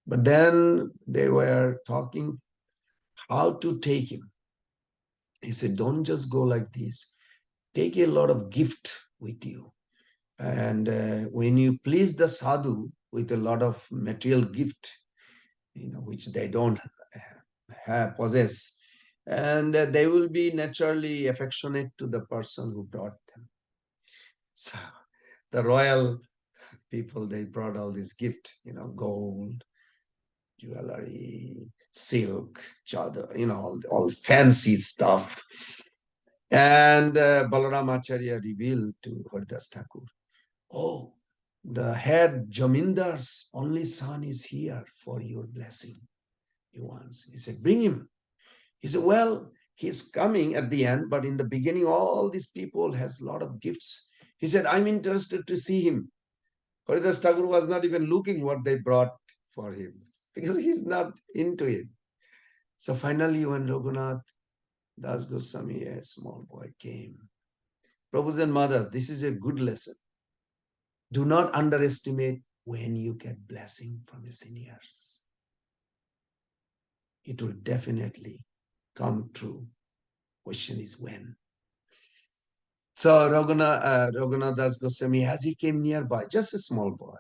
But then they were talking how to take him. He said, don't just go like this. Take a lot of gift with you. And when you please the sadhu with a lot of material gift, which they don't possess, and they will be naturally affectionate to the person who brought them. So the royal people, they brought all this gift, gold, jewelry, silk, chadar, all fancy stuff. And Balaram Acharya revealed to Haridas Thakur, oh, the head Jamindar's only son is here for your blessing. He wants. He said, bring him. He said, well, he's coming at the end, but in the beginning, all these people has a lot of gifts. He said, I'm interested to see him. Haridas Thakur was not even looking what they brought for him because he's not into it. So finally, when Raghunath Das Goswami, a small boy, came, Prabhus and mothers, this is a good lesson. Do not underestimate when you get blessing from your seniors. It will definitely come true. Question is when. So Raghunath Das Goswami, as he came nearby, just a small boy,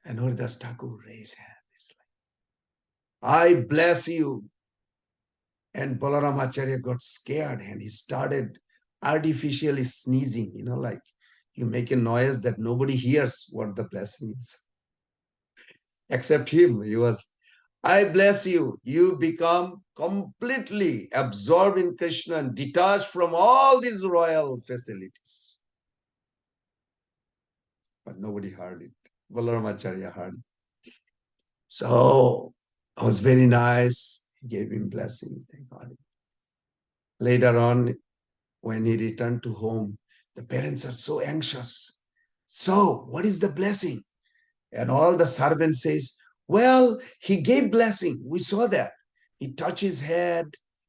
and Haridas Thakur raised hand. It's like, I bless you. And Balaram Acharya got scared and he started artificially sneezing, like you make a noise that nobody hears what the blessing is. Except him. He was, I bless you. You become completely absorbed in Krishna and detached from all these royal facilities. But nobody heard it. Balaram Acharya heard it. So it was very nice. He gave him blessings. Thank God. Later on, when he returned to home, the parents are so anxious. So, what is the blessing? And all the servants says, well, he gave blessing. We saw that. He touched his head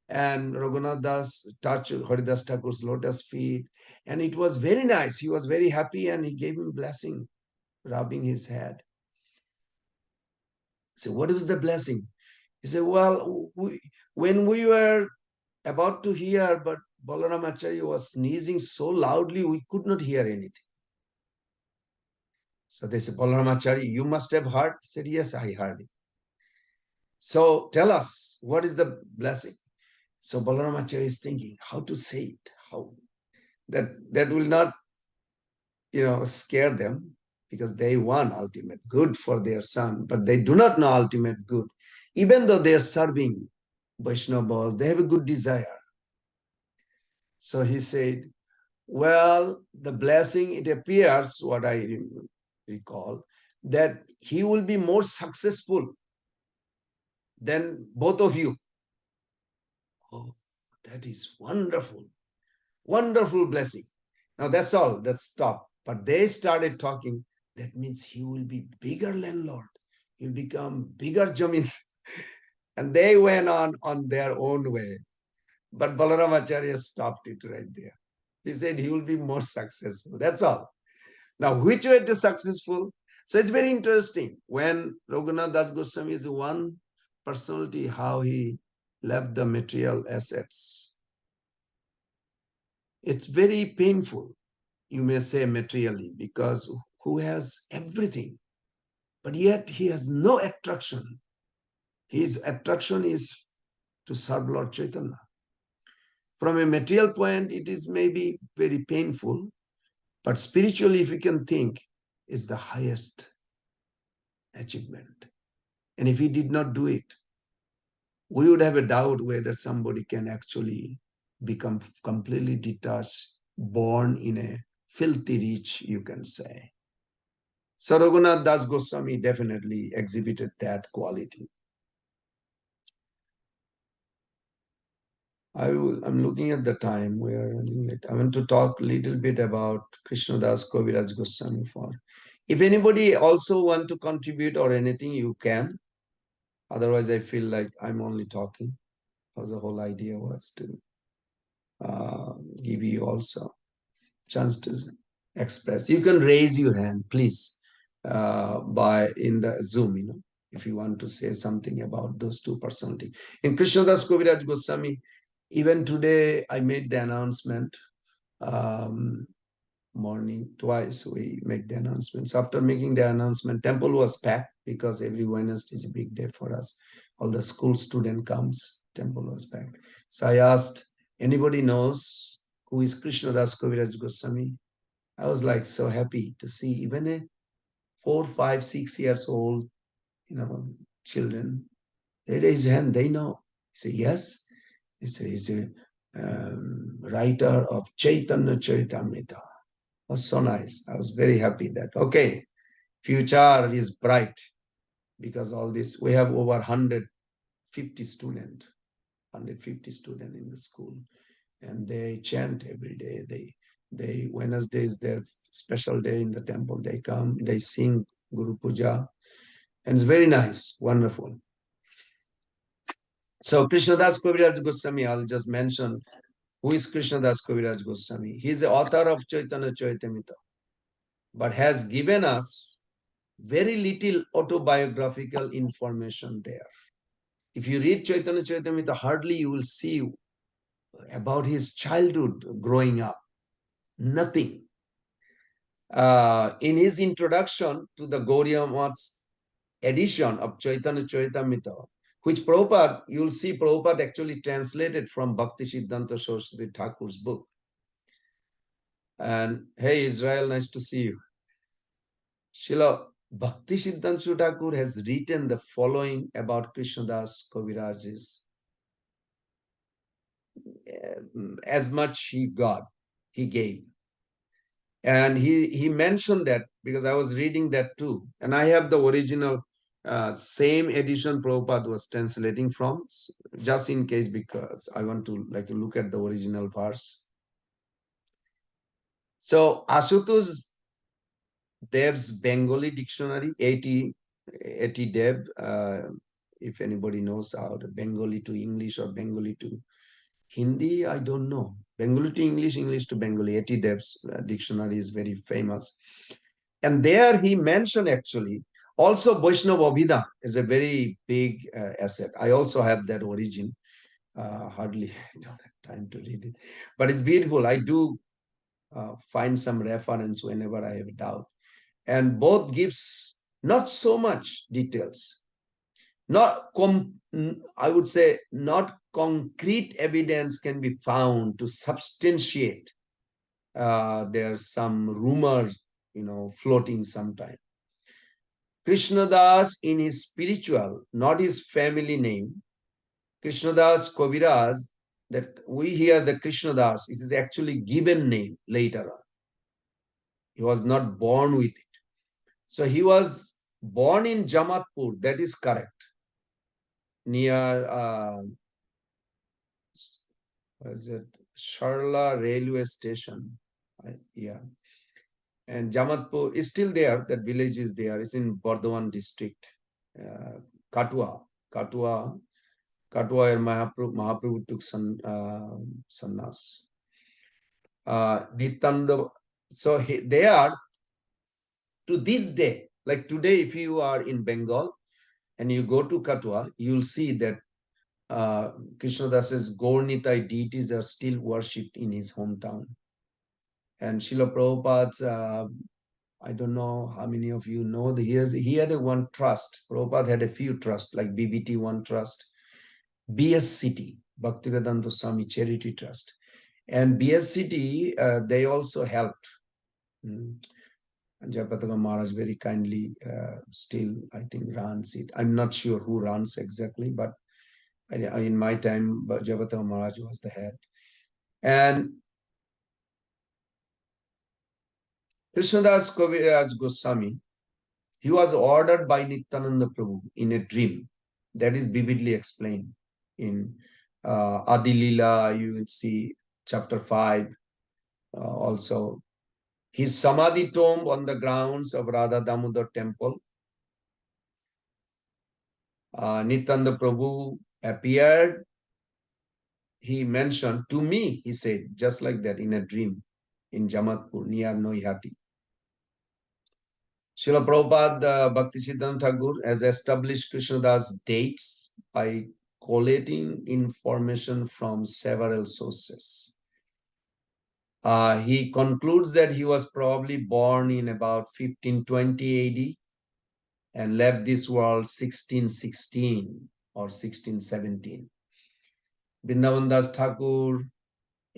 and Raghunath Das touched Haridas Thakur's lotus feet. And it was very nice. He was very happy and he gave him blessing, rubbing his head. So what was the blessing? He said, well, when we were about to hear, but Balaram Acharya was sneezing so loudly, we could not hear anything. So they said, Balaram Acharya, you must have heard. He said, yes, I heard it. So tell us, what is the blessing? So Balaram Acharya is thinking how to say it, how that will not, scare them because they want ultimate good for their son, but they do not know ultimate good. Even though they are serving Vaishnavas, they have a good desire. So he said, well, the blessing, it appears, what I recall, that he will be more successful than both of you. Oh, that is wonderful. Wonderful blessing. Now that's all. That's stop. But they started talking. That means he will be bigger landlord. He'll become bigger jamin. And they went on their own way. But Balaram Acharya stopped it right there. He said he will be more successful. That's all. Now, which way to successful? So it's very interesting. When Raghunath Das Goswami is one personality, how he left the material assets. It's very painful, you may say materially, because who has everything, but yet he has no attraction. His attraction is to serve Lord Chaitanya. From a material point, it is maybe very painful, but spiritually, if you can think, is the highest achievement. And if he did not do it, we would have a doubt whether somebody can actually become completely detached, born in a filthy rich, you can say. So Raghunath Das Goswami definitely exhibited that quality. I'm looking at the time. We are running late. I want to talk a little bit about Krsna Das Kaviraja Goswami for. If anybody also want to contribute or anything, you can. Otherwise, I feel like I'm only talking. Because the whole idea was to give you also chance to express. You can raise your hand, please, by in the Zoom, if you want to say something about those two personalities. In Krsna Das Kaviraja Goswami, even today I made the announcement, morning twice we make the announcements. After making the announcement, temple was packed because every Wednesday is a big day for us. All the school student comes, temple was packed. So I asked, anybody knows who is Krsna Das Kaviraja Goswami? I was like so happy to see even a 4, 5, 6 years old, children. They raise hand, they know. He said, yes. He said, he's a writer of Chaitanya Charitamrita. It was so nice. I was very happy that, okay, future is bright because all this, we have over 150 students. 150 students in the school, and they chant every day. They Wednesday is their special day in the temple. They come, they sing Guru Puja, and it's very nice, wonderful. So Krishna Das Kaviraja Goswami, I'll just mention who is Krishna Das Kaviraja Goswami. He is the author of Chaitanya Charitamrita, but has given us very little autobiographical information there. If you read Chaitanya Charitamrita, hardly you will see about his childhood growing up. Nothing. In his introduction to the Gaudiya Math's edition of Chaitanya Charitamrita, which Prabhupada, you'll see Prabhupada actually translated from Bhakti Siddhanta Saraswati Thakur's book. And hey, Israel, nice to see you. Srila Bhakti Siddhanta Thakur has written the following about Krishna Das Kaviraja's. As much he got, he gave. And he mentioned that because I was reading that too. And I have the original same edition Prabhupada was translating from, just in case, because I want to look at the original verse. So Ashutosh Dev's Bengali dictionary, 80 Dev, if anybody knows how to Bengali to English or Bengali to Hindi, I don't know. Bengali to English, English to Bengali, 80 Dev's dictionary is very famous. And there he mentioned actually, also Vaishnava Abhidhan is a very big asset. I also have that origin. Hardly don't have time to read it, but it's beautiful. I do find some reference whenever I have a doubt. And both gives not so much details, I would say not concrete evidence can be found to substantiate. There's some rumors, floating sometime. Krishna Das in his spiritual, not his family name, Krishna Das Kaviraj, that we hear the Krishna Das, this is actually given name later on. He was not born with it. So he was born in Jamatpur, that is correct, near what is it? Sharla railway station. Yeah. And Jamatpur is still there. That village is there. It's in Bardhaman district. Katua. Katua where Mahaprabhu took sannyas. Nitanda. So they are, to this day, like today, if you are in Bengal and you go to Katua, you'll see that Krishna Das's Gaur-Nitai deities are still worshipped in his hometown. And Srila Prabhupada's, I don't know how many of you know, he had a one trust. Prabhupada had a few trusts, like BBT One Trust, BSCT, Bhaktivedanta Swami Charity Trust. And BSCT, they also helped. Jayapataka Maharaj very kindly still, I think, runs it. I'm not sure who runs exactly, but in my time, Jayapataka Maharaj was the head. And Krsna Das Kaviraja Goswami, he was ordered by Nityananda Prabhu in a dream. That is vividly explained in Adi Lila. You will see chapter 5 also. His Samadhi tomb on the grounds of Radha Damodar temple. Nityananda Prabhu appeared. He mentioned to me, he said, just like that in a dream in Jamatpur near Noihati. Srila Prabhupada Bhaktisiddhanta Thakur has established Krishnadas dates by collating information from several sources. He concludes that he was probably born in about 1520 AD and left this world 1616 or 1617. Vrindavan Das Thakur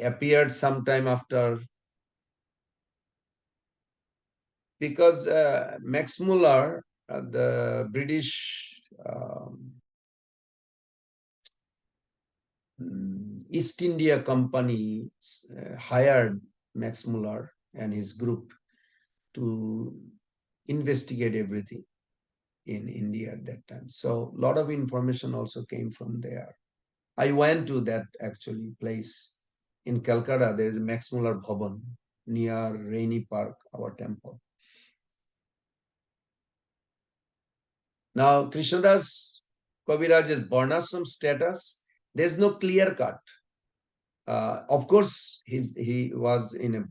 appeared sometime after, because Max Muller, the British East India Company hired Max Muller and his group to investigate everything in India at that time. So a lot of information also came from there. I went to that actually place in Calcutta. There is a Max Muller Bhavan near Rainy Park, our temple. Now, Krishnadas Kaviraja's Varnashram status, there's no clear cut. Of course, he was in a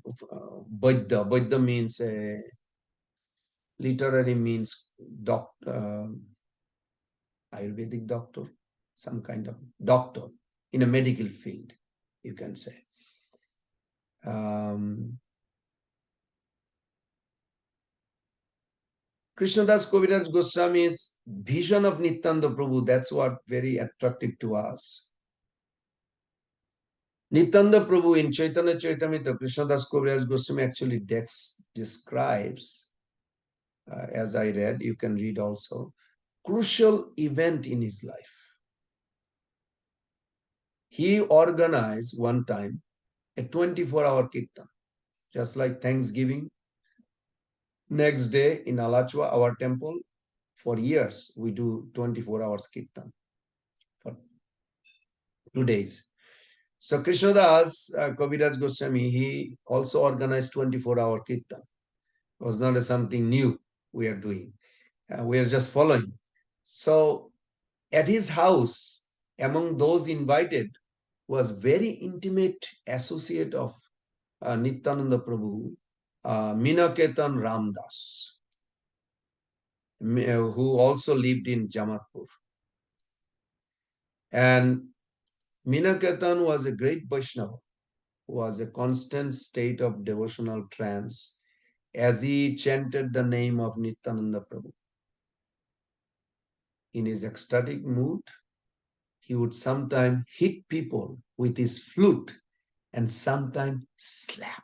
Vaidya. Vaidya means a literary means Ayurvedic doctor, some kind of doctor in a medical field, you can say. Krishna Das Kaviraj Goswami's vision of Nityananda Prabhu, that's what very attractive to us. Nityananda Prabhu in Chaitanya Charitamrita, Krishna Das Kaviraj Goswami actually describes, as I read, you can read also, crucial event in his life. He organized one time a 24-hour kirtan, just like Thanksgiving. Next day in Alachua, our temple, for years, we do 24 hours kirtan for 2 days. So Krishnadas Kaviraj Goswami, he also organized 24-hour kirtan. It was not something new we are doing. We are just following. So at his house, among those invited, was very intimate associate of Nityananda Prabhu, Minaketan Ramdas, who also lived in Jamatpur. And Minaketan was a great Vaishnava, who was a constant state of devotional trance as he chanted the name of Nityananda Prabhu. In his ecstatic mood, he would sometimes hit people with his flute and sometimes slap.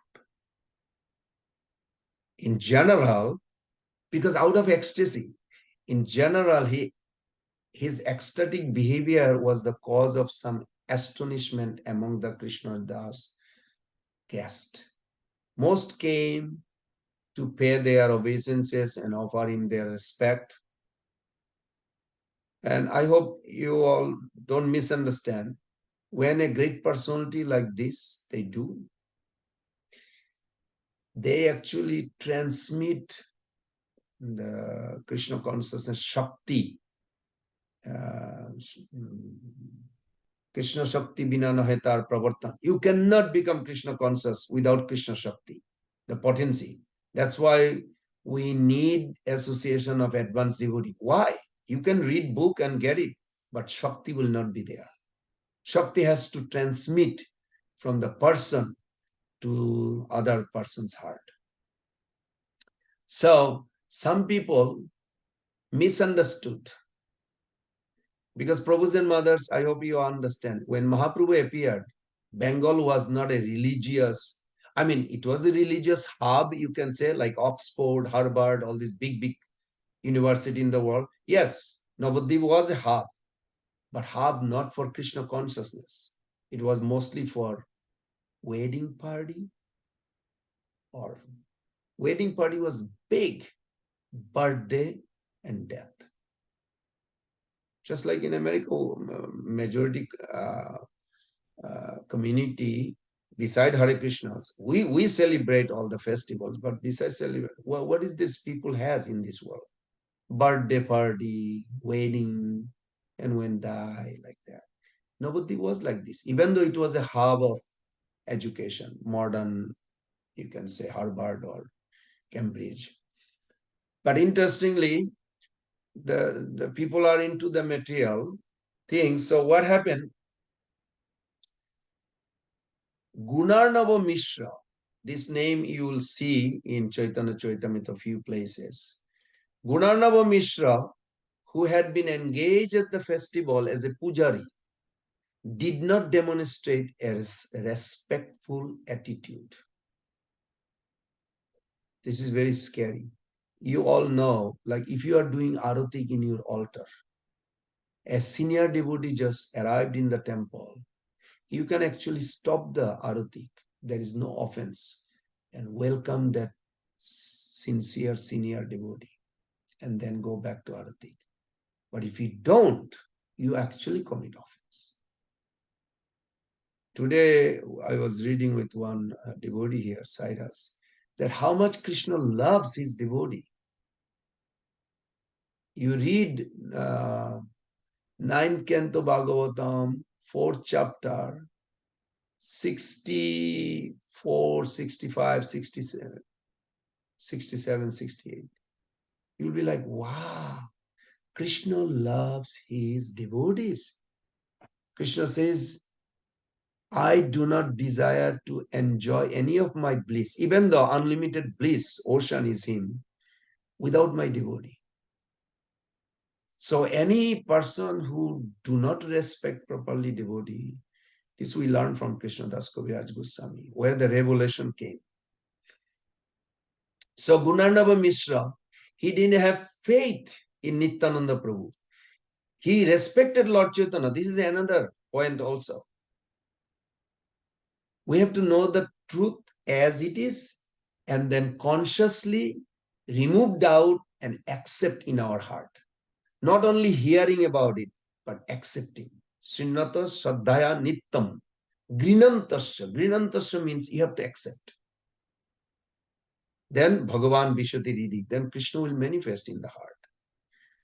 In general, because out of ecstasy, in general, his ecstatic behavior was the cause of some astonishment among the Krishna Das guests. Most came to pay their obeisances and offer him their respect. And I hope you all don't misunderstand. When a great personality like this, they actually transmit the Krishna consciousness Shakti. Krishna Shakti bina nahe tar pravartan. You cannot become Krishna conscious without Krishna Shakti, the potency. That's why we need association of advanced devotee. Why? You can read book and get it, but Shakti will not be there. Shakti has to transmit from the person to other person's heart. So some people misunderstood. Because Prabhus and mothers, I hope you understand, when Mahaprabhu appeared, Bengal was not a religious, I mean, it was a religious hub, you can say, like Oxford, Harvard, all these big university in the world. Yes, Navadvip was a hub, but hub not for Krishna consciousness. It was mostly for wedding party, or wedding party was big, birthday and death. Just like in America, majority community, beside Hare Krishnas, we celebrate all the festivals, but besides celebrate, well, what is this people has in this world? Birthday party, wedding, and when die, like that. Nobody was like this, even though it was a hub of education, modern, you can say Harvard or Cambridge. But interestingly, the people are into the material things. So what happened? Gunarnava Mishra, this name you will see in Chaitanya Charitamrita a few places. Gunarnava Mishra, who had been engaged at the festival as a pujari, did not demonstrate a respectful attitude. This is very scary. You all know, like if you are doing aratik in your altar, a senior devotee just arrived in the temple, you can actually stop the aratik. There is no offense, and welcome that sincere senior devotee and then go back to aratik. But if you don't, you actually commit offense. Today, I was reading with one devotee here, Cyrus, that how much Krishna loves his devotee. You read 9th Canto Bhagavatam, 4th chapter, 64, 65, 67, 67, 68. You'll be like, wow, Krishna loves his devotees. Krishna says, I do not desire to enjoy any of my bliss, even the unlimited bliss, ocean is him, without my devotee. So any person who do not respect properly devotee, this we learn from Krsna Das Kaviraja Goswami, where the revelation came. So Gunandava Mishra, he didn't have faith in Nityananda Prabhu. He respected Lord Chaitanya. This is another point also. We have to know the truth as it is and then consciously remove doubt and accept in our heart. Not only hearing about it, but accepting. Srinata Shraddhaya Nittam. Grinantasya. Grinantasya means you have to accept. Then Bhagavan Vishwati Riddhi. Then Krishna will manifest in the heart.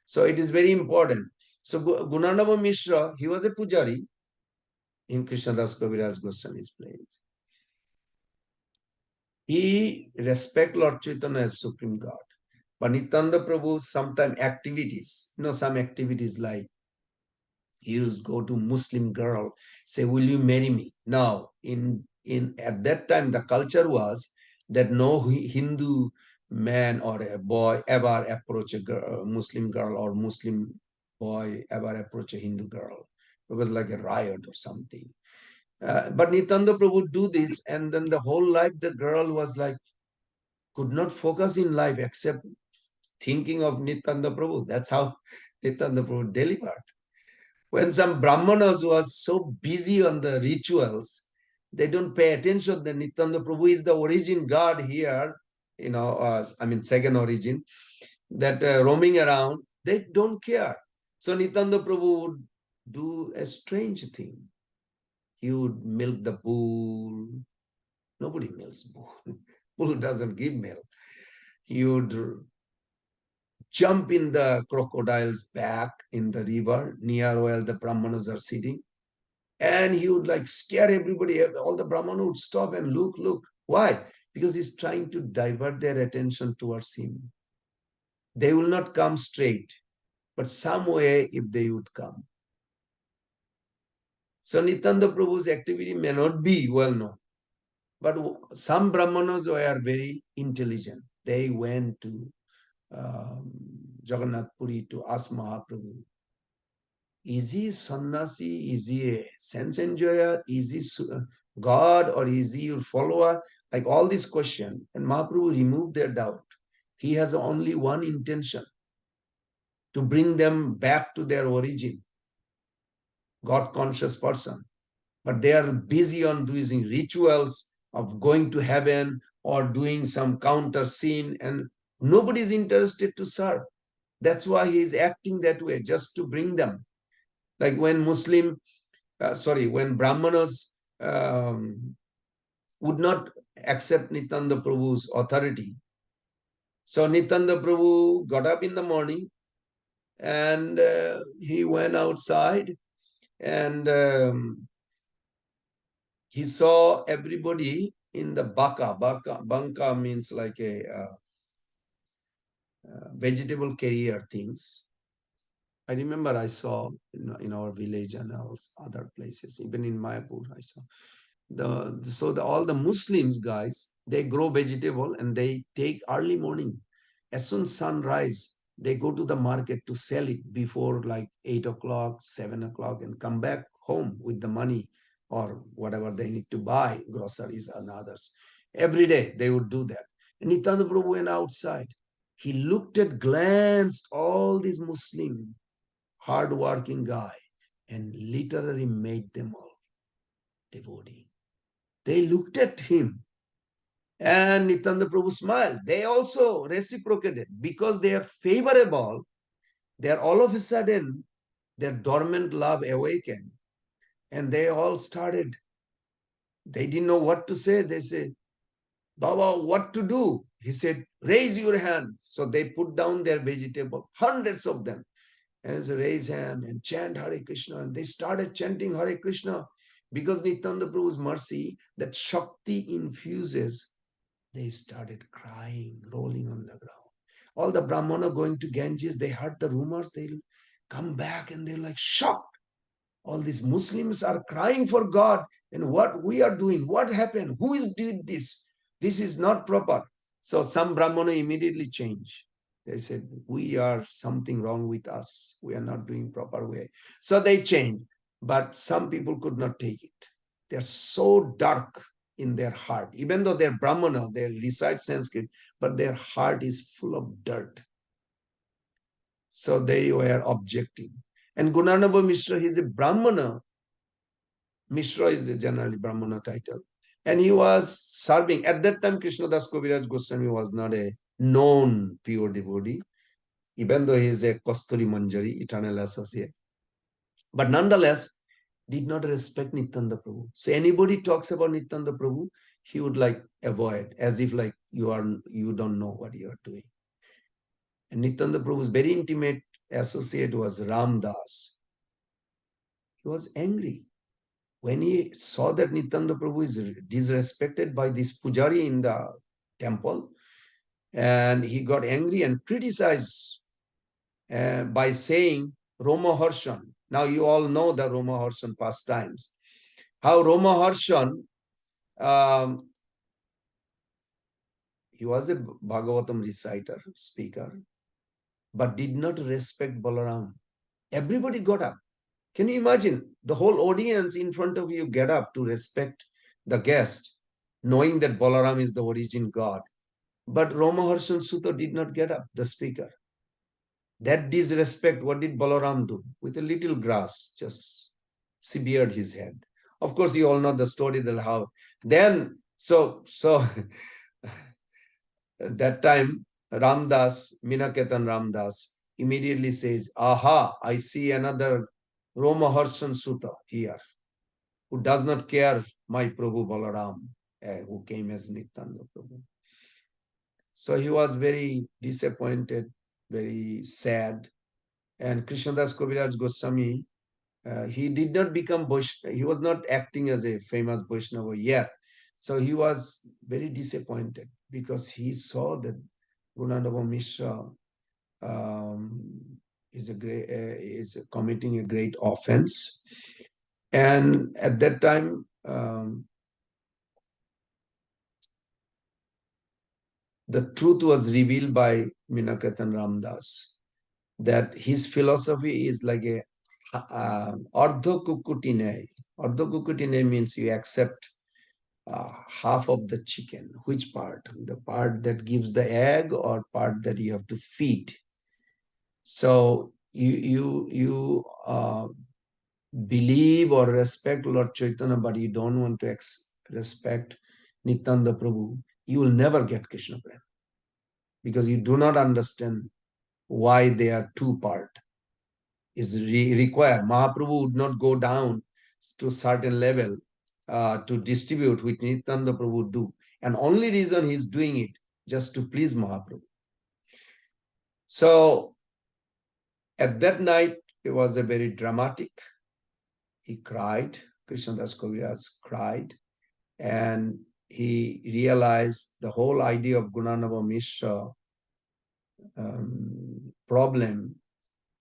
So it is very important. So Gunandava Mishra, he was a pujari in Krsna Das Kaviraja Goswami's place. He respect Lord Chaitanya as Supreme God. But Nityananda Prabhu, sometimes activities, some activities like he used to go to Muslim girl, say, will you marry me? Now, at that time, the culture was that no Hindu man or a boy ever approach a Muslim girl or Muslim boy ever approach a Hindu girl. It was like a riot or something. But Nityananda Prabhu would do this, and then the whole life the girl was like, could not focus in life except thinking of Nityananda Prabhu. That's how Nityananda Prabhu delivered. When some Brahmanas was so busy on the rituals, they don't pay attention that Nityananda Prabhu is the origin God here, second origin, that roaming around, they don't care. So Nityananda Prabhu would do a strange thing. He would milk the bull. Nobody milks bull. Bull doesn't give milk. He would jump in the crocodile's back in the river near where the Brahmanas are sitting. And he would like scare everybody. All the Brahmanas would stop and look. Why? Because he's trying to divert their attention towards him. They will not come straight, but some way if they would come. So Nityananda Prabhu's activity may not be well known, but some Brahmanas were very intelligent. They went to Jagannath Puri to ask Mahaprabhu, is he sannyasi? Is he a sense enjoyer? Is he God or is he your follower? Like all these questions. And Mahaprabhu removed their doubt. He has only one intention, to bring them back to their origin, God conscious person. But they are busy on doing rituals of going to heaven or doing some counter scene, and nobody is interested to serve. That's why he is acting that way, just to bring them. Like when when Brahmanas would not accept Nityananda Prabhu's authority. So Nityananda Prabhu got up in the morning and he went outside and he saw everybody in the baka. Banka means like a vegetable carrier things. I remember I saw in our village and other places, even in Mayapur, I saw. All the Muslims guys, they grow vegetable and they take early morning. As soon as sunrise, they go to the market to sell it before like 8 o'clock, 7 o'clock and come back home with the money or whatever they need to buy, groceries and others. Every day they would do that. And Nityananda Prabhu went outside. He glanced all these Muslim hardworking guy and literally made them all devotee. They looked at him and Nityananda Prabhu smiled. They also reciprocated because they are favorable. They are all of a sudden, their dormant love awakened and they all started They didn't know what to say. They said, Baba, what to do? He said, raise your hand. So they put down their vegetable, hundreds of them, and said, raise hand and chant Hare Krishna. And they started chanting Hare Krishna. Because Nityananda Prabhu's mercy, that Shakti infuses, they started crying, rolling on the ground. All the Brahmana going to Ganges, they heard the rumors, they'll come back and they're like shocked. All these Muslims are crying for God, and what we are doing, what happened, who is doing this? This is not proper. So some Brahmana immediately change. They said, we are something wrong with us. We are not doing proper way. So they changed. But some people could not take it. They're so dark in their heart. Even though they're Brahmana, they recite Sanskrit, but their heart is full of dirt. So they were objecting. And Gunanabha Mishra, he's a Brahmana. Mishra is a generally Brahmana title. And he was serving. At that time, Krsna Das Kaviraja Goswami was not a known pure devotee, even though he is a Kasturi Manjari, eternal associate. But nonetheless, did not respect Nityananda Prabhu. So anybody talks about Nityananda Prabhu, he would like avoid, as if like you don't know what you are doing. And Nityananda Prabhu's very intimate associate was Ram Das. He was angry when he saw that Nityananda Prabhu is disrespected by this pujari in the temple, and he got angry and criticized by saying Roma Harshan. Now you all know the Roma Harshan pastimes. How Roma Harshan, he was a Bhagavatam reciter, speaker, but did not respect Balaram. Everybody got up. Can you imagine the whole audience in front of you get up to respect the guest, knowing that Balaram is the origin God? But Ramaharshan Sutta did not get up, the speaker. That disrespect, what did Balaram do? With a little grass, just severed his head. Of course, you all know the story that how. Then, so that time, Ramdas, Minaketan Ramdas, immediately says, aha, I see another Ramaharshan Sutta here, who does not care my Prabhu Balaram, who came as Nityananda Prabhu. So he was very disappointed, very sad. And Krsna Das Kaviraja Goswami, he did not become Vaishnava. He was not acting as a famous Vaishnava yet. So he was very disappointed because he saw that Gunanadava Mishra is committing a great offense. And at that time, the truth was revealed by Minaketan Ramdas, that his philosophy is like a Ardha Kukutine. Ardha Kukutine means you accept half of the chicken. Which part? The part that gives the egg or part that you have to feed. So you believe or respect Lord Chaitanya, but you don't want to respect Nityananda Prabhu, you will never get Krishna Prem, because you do not understand why they are two part. Is required. Mahaprabhu would not go down to certain level to distribute, which Nityananda Prabhu would do. And only reason he's doing it just to please Mahaprabhu. So at that night, it was a very dramatic. He cried. Krsna Das Kaviraja cried, and he realized the whole idea of Gunanava Mishra problem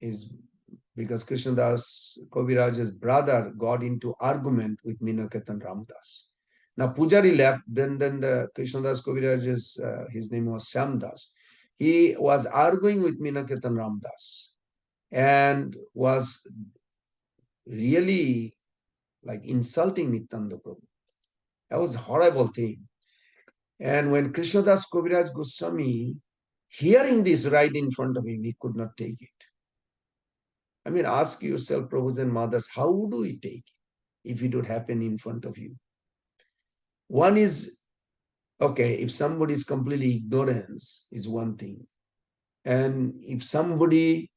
is because Krsna Das Kaviraja's brother got into argument with Minaketan Ramdas. Now Pujari left, then the Krsna Das Kaviraja's, his name was Shyamdas. He was arguing with Minaketan Ramdas and was really like insulting Nityananda Prabhu. That was a horrible thing. And when Krsna Das Kaviraja Goswami, hearing this right in front of him, he could not take it. I mean, ask yourself, Prabhus and mothers, how do we take it if it would happen in front of you? One is, okay, if somebody is completely ignorance is one thing. And if somebody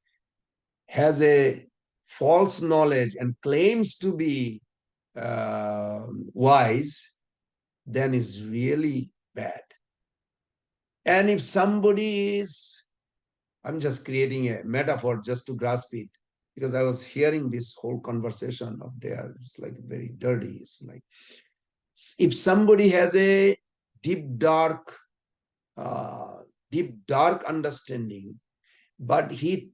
has a false knowledge and claims to be wise, then it's really bad. And if somebody is, I'm just creating a metaphor just to grasp it, because I was hearing this whole conversation of theirs, it's like very dirty. It's like if somebody has a deep, dark, uh, dark understanding, but he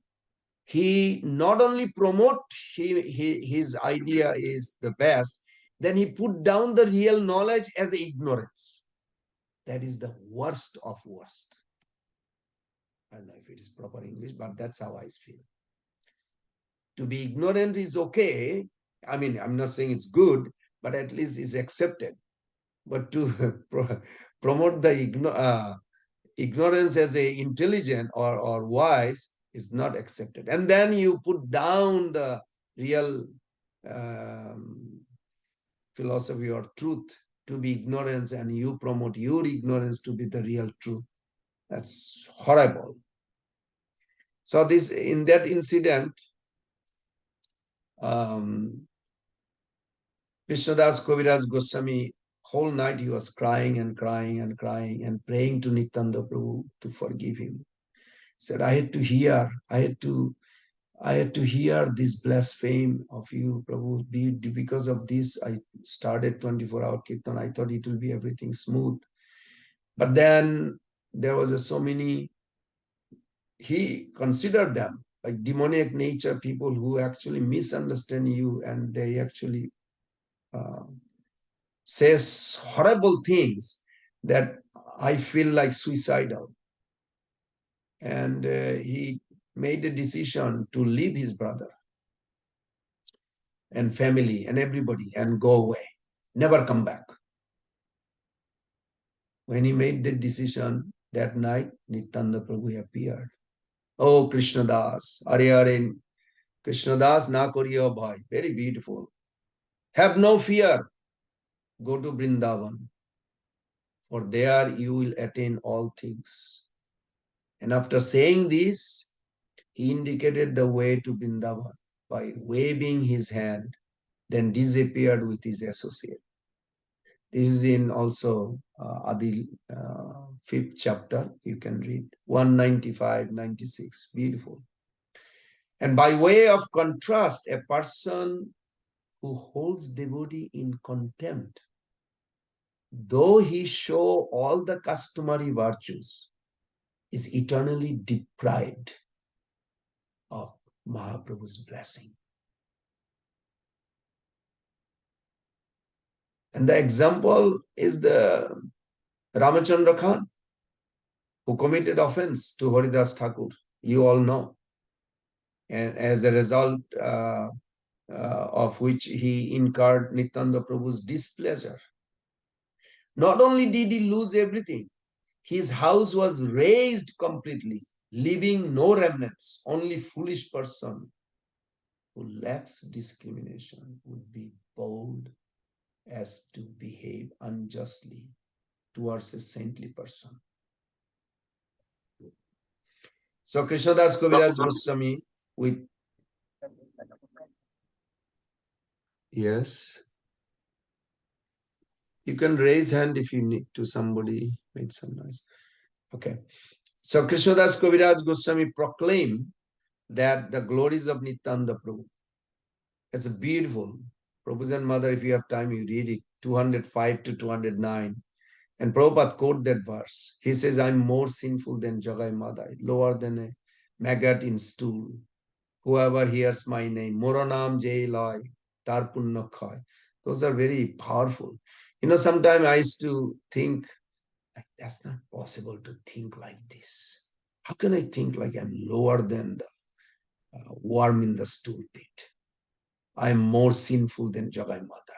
not only promote his idea is the best, then he put down the real knowledge as ignorance. That is the worst of worst. I don't know if it is proper English, but that's how I feel. To be ignorant is okay. I mean, I'm not saying it's good, but at least it's accepted. But to promote the ignorance as a intelligent or wise is not accepted. And then you put down the real um, philosophy or truth to be ignorance, and you promote your ignorance to be the real truth. That's horrible. So this, in that incident, Krsna Das Kaviraja Goswami, whole night he was crying and crying and crying and praying to Nityananda Prabhu to forgive him. Said, I had to hear, I had to hear this blasphemy of you, Prabhu. Because of this, I started 24-hour Kirtan. I thought it will be everything smooth. But then there was so many, he considered them like demoniac nature, people who actually misunderstand you, and they actually says horrible things that I feel like suicidal. And he made a decision to leave his brother and family and everybody and go away, never come back. When he made that decision, that night, Nityananda Prabhu appeared. Oh, Krishna Das, Are Are, Krishna Das, na koriyo bhai. Very beautiful. Have no fear. Go to Vrindavan, for there you will attain all things. And after saying this, he indicated the way to Vrindavan by waving his hand, then disappeared with his associate. This is in also Adi 5th chapter. You can read 195, 96. Beautiful. And by way of contrast, a person who holds devotee in contempt, though he show all the customary virtues, is eternally deprived of Mahaprabhu's blessing. And the example is the Ramachandra Khan, who committed offense to Haridas Thakur. You all know. And as a result of which he incurred Nityananda Prabhu's displeasure. Not only did he lose everything, his house was razed completely, leaving no remnants. Only foolish person who lacks discrimination would be bold as to behave unjustly towards a saintly person. So Krsna Das Kaviraja Goswami with, yes, you can raise hand if you need to, somebody made some noise. Okay. So Krsna Das Kaviraja Goswami proclaimed that the glories of Nityananda Prabhu. It's a beautiful. Prabhu's and Mother, if you have time, you read it, 205 to 209. And Prabhupada quote that verse. He says, I'm more sinful than Jagai Madai, lower than a maggot in stool. Whoever hears my name, Moranam Jai Lai, Tarpunnakhai. Those are very powerful. You know, sometimes I used to think, like, that's not possible to think like this. How can I think like I'm lower than the worm in the stool pit? I'm more sinful than Jagai Mata.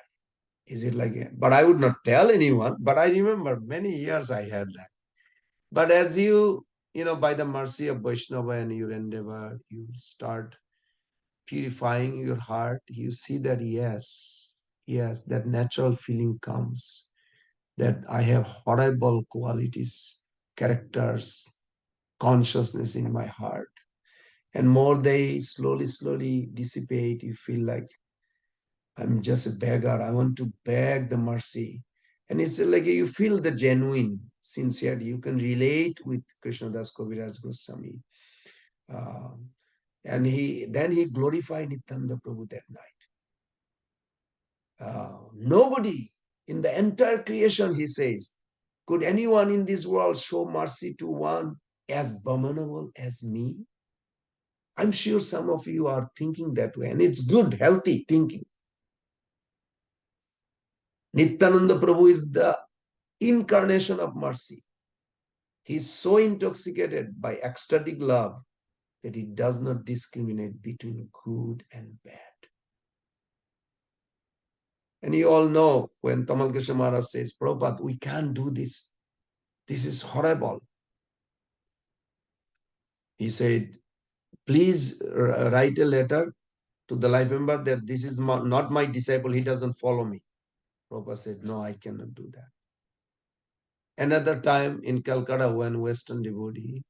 Is it like, but I would not tell anyone, but I remember many years I had that. But as you know, by the mercy of Vaishnava and your endeavor, you start purifying your heart, you see that yes, that natural feeling comes that I have horrible qualities, characters, consciousness in my heart. And more they slowly dissipate, you feel like I'm just a beggar. I want to beg the mercy. And it's like you feel the genuine sincerity. You can relate with Krsna Das Kaviraja Goswami. And then he glorified Nityananda Prabhu that night. Nobody in the entire creation, he says, could anyone in this world show mercy to one as abominable as me? I'm sure some of you are thinking that way, and it's good, healthy thinking. Nityananda Prabhu is the incarnation of mercy. He is so intoxicated by ecstatic love that he does not discriminate between good and bad. And you all know when Tamal Krishna Maharaj says, Prabhupada, we can't do this. This is horrible. He said, please write a letter to the life member that this is not my disciple, he doesn't follow me. Prabhupada said, no, I cannot do that. Another time in Calcutta, when Western devotee,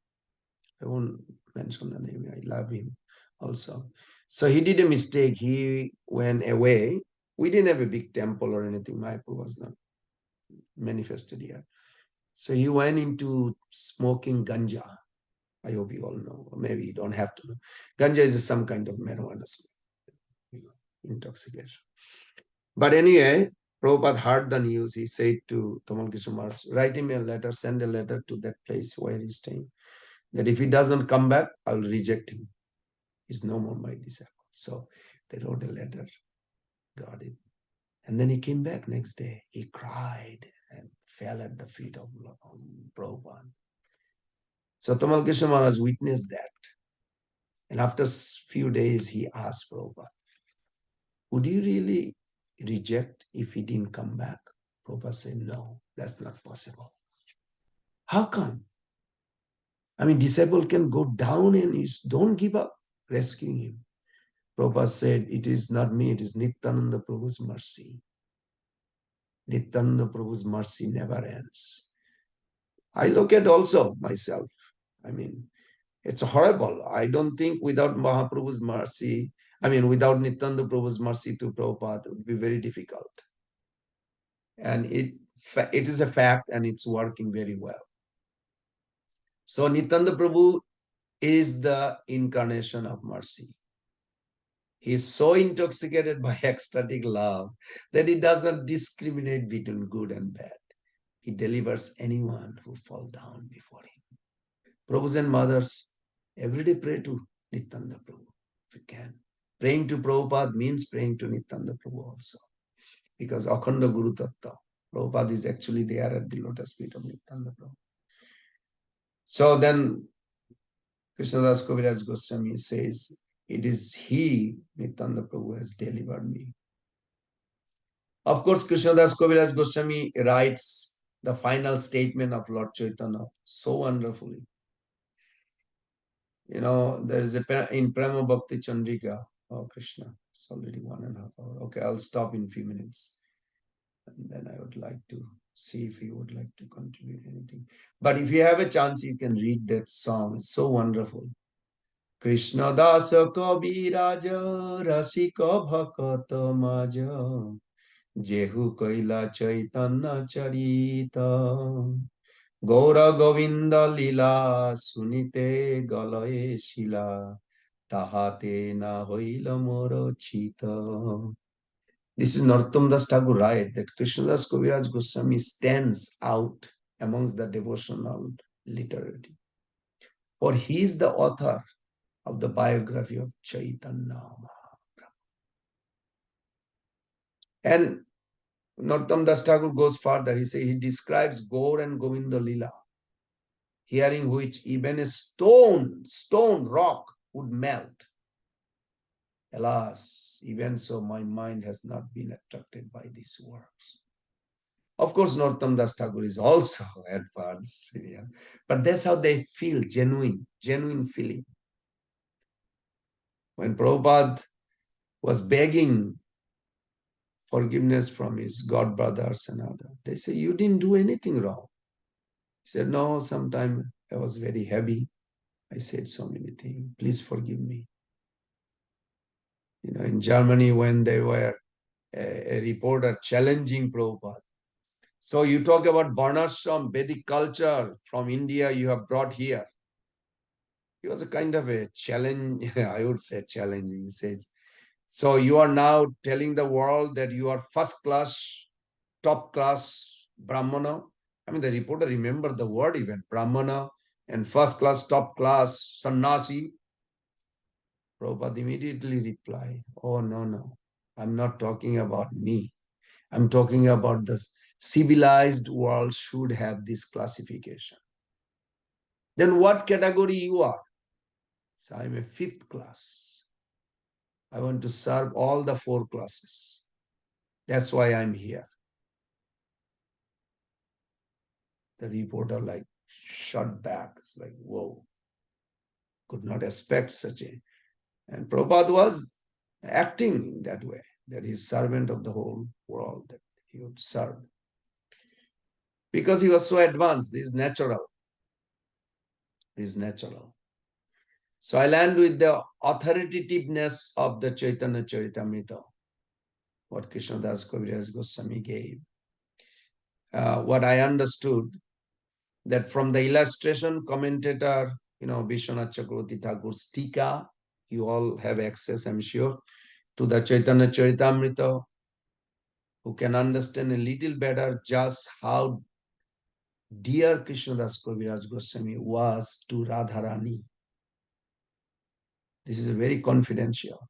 I won't mention the name, I love him also. So he did a mistake. He went away. We didn't have a big temple or anything. Mayapur was not manifested here. So he went into smoking ganja. I hope you all know, or maybe you don't have to know. Ganja is some kind of marijuana intoxication. But anyway, Prabhupada heard the news. He said to Tamal Krishna Maharaj, write him a letter, send a letter to that place where he's staying, that if he doesn't come back, I'll reject him. He's no more my disciple. So they wrote a letter, got it. And then he came back next day. He cried and fell at the feet of Prabhupada. So Tamal Krishna Maharaj witnessed that. And after a few days, he asked Prabhupada, would you really reject if he didn't come back? Prabhupada said, no, that's not possible. How come? I mean, disciple can go down and don't give up rescuing him. Prabhupada said, it is not me, it is Nityananda Prabhu's mercy. Nityananda Prabhu's mercy never ends. I look at also myself. I mean, it's horrible. I don't think without Mahaprabhu's mercy, without Nityananda Prabhu's mercy to Prabhupada, it would be very difficult. And it is a fact, and it's working very well. So Nityananda Prabhu is the incarnation of mercy. He is so intoxicated by ecstatic love that he doesn't discriminate between good and bad. He delivers anyone who fall down before him. Prabhus and mothers, every day pray to Nityananda Prabhu if you can. Praying to Prabhupada means praying to Nityananda Prabhu also. Because Akhanda Guru Tattva, Prabhupada is actually there at the lotus feet of Nityananda Prabhu. So then Krsna Das Kaviraja Goswami says, it is he, Nityananda Prabhu, has delivered me. Of course, Krsna Das Kaviraja Goswami writes the final statement of Lord Chaitanya so wonderfully. You know, there is in Prema Bhakti Chandrika, oh Krishna, it's already 1.5 hours. Okay, I'll stop in a few minutes. And then I would like to see if you would like to contribute anything. But if you have a chance, you can read that song. It's so wonderful. Krsna Das Kaviraja Rasika Bhakata Maja Jehu Kaila Chaitanya Charita Gaura Govinda Lila Sunite Galaye Shila Tahate Na Hoila Moro Chita. This is Narottam Das Thakur right, that Krsna Das Kaviraj Goswami stands out amongst the devotional literature. For he is the author of the biography of Chaitanya Mahaprabhu. And Narottam Das Thakur goes further. He says he describes Gaur and Govinda Lila, hearing which even a stone rock would melt. Alas, even so, my mind has not been attracted by these works. Of course, Narottam Das Thakur is also advanced, but that's how they feel, genuine feeling. When Prabhupada was begging forgiveness from his god brothers and others, they say, you didn't do anything wrong. He said, no, sometimes I was very heavy. I said so many things. Please forgive me. In Germany, when they were a reporter challenging Prabhupada, So you talk about Varnashram, Vedic culture from India you have brought here. It was a kind of a challenge, I would say challenging. He says, so you are now telling the world that you are first class, top class Brahmana. I mean, the reporter remembered the word even, Brahmana and first class, top class, sannyasi. Prabhupada immediately replied, oh, no, no, I'm not talking about me. I'm talking about the civilized world should have this classification. Then what category you are? So I'm a fifth class. I want to serve all the four classes. That's why I'm here. The reporter like shut back. It's like, whoa, could not expect such a. And Prabhupada was acting in that way, that he's servant of the whole world, that he would serve. Because he was so advanced, this is natural. This is natural. So I land with the authoritativeness of the Chaitanya Charitamrita, what Krsna Das Kaviraja Goswami gave. What I understood, that from the illustration commentator, Vishwanath Chakravarti Thakur's Tika, you all have access, I'm sure, to the Chaitanya Charitamrita, who can understand a little better just how dear Krsna Das Kaviraja Goswami was to Radharani. This is very confidential.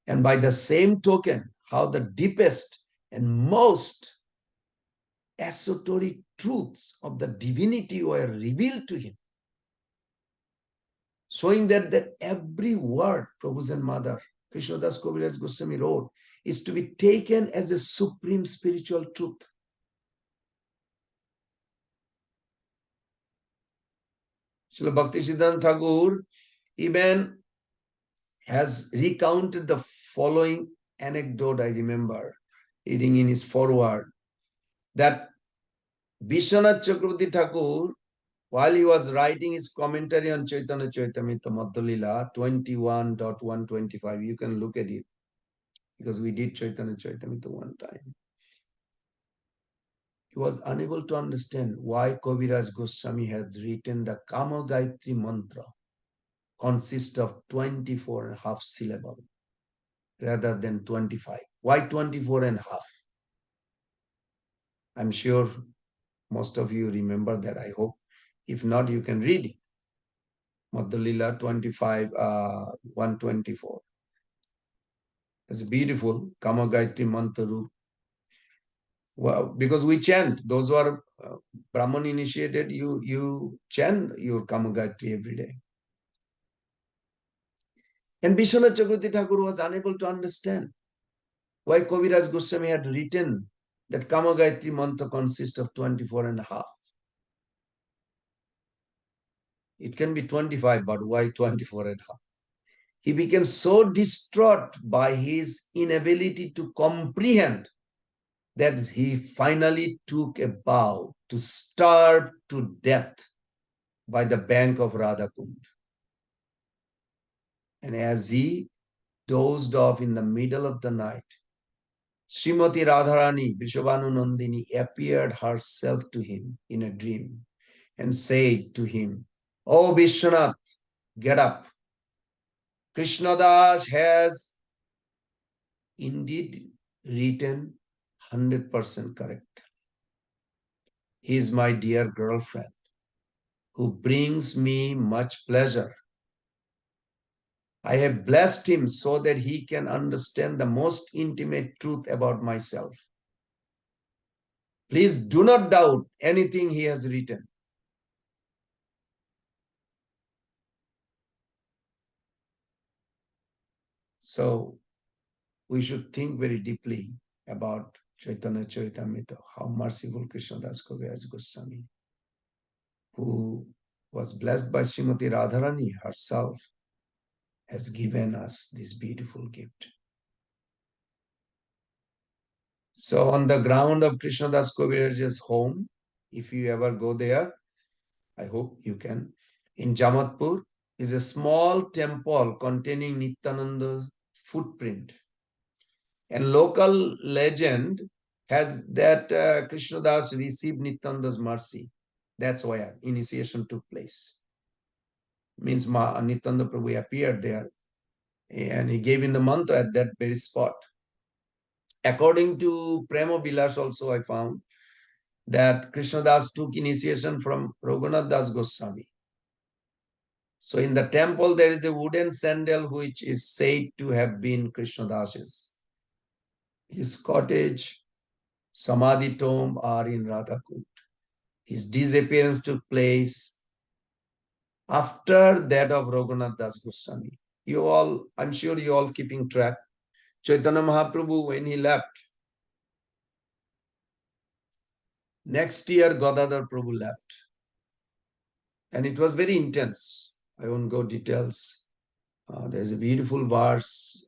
And by the same token, how the deepest and most esoteric truths of the divinity were revealed to him, showing that every word Prabhu's and Mother Krsna Das Kaviraja Goswami wrote is to be taken as a supreme spiritual truth. Srila Bhaktisiddhanta Thakur even has recounted the following anecdote. I remember reading in his foreword that Vishwanath Chakravarti Thakur, while he was writing his commentary on Chaitanya Charitamrita Madhya-lila 21.125, you can look at it because we did Chaitanya Charitamrita one time. He was unable to understand why Kaviraj Goswami has written the Kama Gayatri mantra consists of 24 and a half syllables rather than 25. Why 24 and a half? I'm sure most of you remember that, I hope. If not, you can read it. Madhya-lila 25, 124. It's beautiful. Kama Gayatri mantra. Well, because we chant, those who are Brahman initiated, you chant your Kama Gayatri every day. And Vishwanath Chakravarti Thakur was unable to understand why Kaviraj Goswami had written that Kama Gayatri mantra consists of 24 and a half. It can be 25, but why 24 and a half? He became so distraught by his inability to comprehend that he finally took a vow to starve to death by the bank of Radhakund. And as he dozed off in the middle of the night, Srimati Radharani Vishwabhanu Nandini appeared herself to him in a dream and said to him, "Oh Vishwanath, get up. Krishna Das has indeed written 100% correct. He is my dear girlfriend who brings me much pleasure. I have blessed him so that he can understand the most intimate truth about myself. Please do not doubt anything he has written." So we should think very deeply about Chaitanya Charitamrita, how merciful Krsna Das Kaviraja Goswami, who was blessed by Srimati Radharani herself, has given us this beautiful gift. So on the ground of Krsna Das Kaviraja's home, if you ever go there, I hope you can, in Jamatpur, is a small temple containing Nityananda's footprint. And local legend has that Krishna Das received Nityananda's mercy. That's why initiation took place. Means Nityananda Prabhu appeared there and he gave in the mantra at that very spot. According to Prema Vilas also I found that Krishna Das took initiation from Raghunath Das Goswami. So in the temple there is a wooden sandal which is said to have been Krishna Das's. His cottage, Samadhi tomb are in Radhakut. His disappearance took place after that of Raghunath Das Goswami. You all, I'm sure you all keeping track. Chaitanya Mahaprabhu, when he left, next year Gadadhar Prabhu left. And it was very intense. I won't go details. There's a beautiful verse.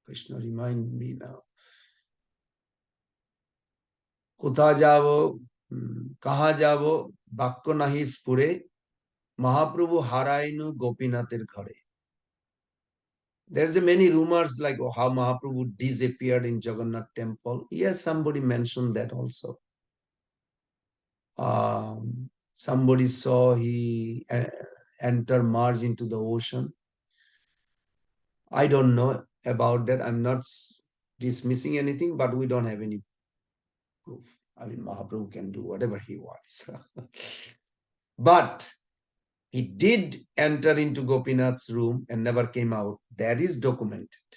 Krishna remind me now. কোথা যাব কাহা যাব বাক্য নাহি স্ফুরে মহাপ্রভু হারাইনু গোপীনাথের ঘরে. There's a many rumors like how Mahaprabhu disappeared in Jagannath temple. Yes, somebody mentioned that also. Somebody saw he enter, merge into the ocean. I don't know about that. I'm not dismissing anything, but we don't have any proof. I mean, Mahaprabhu can do whatever he wants. But he did enter into Gopinath's room and never came out. That is documented.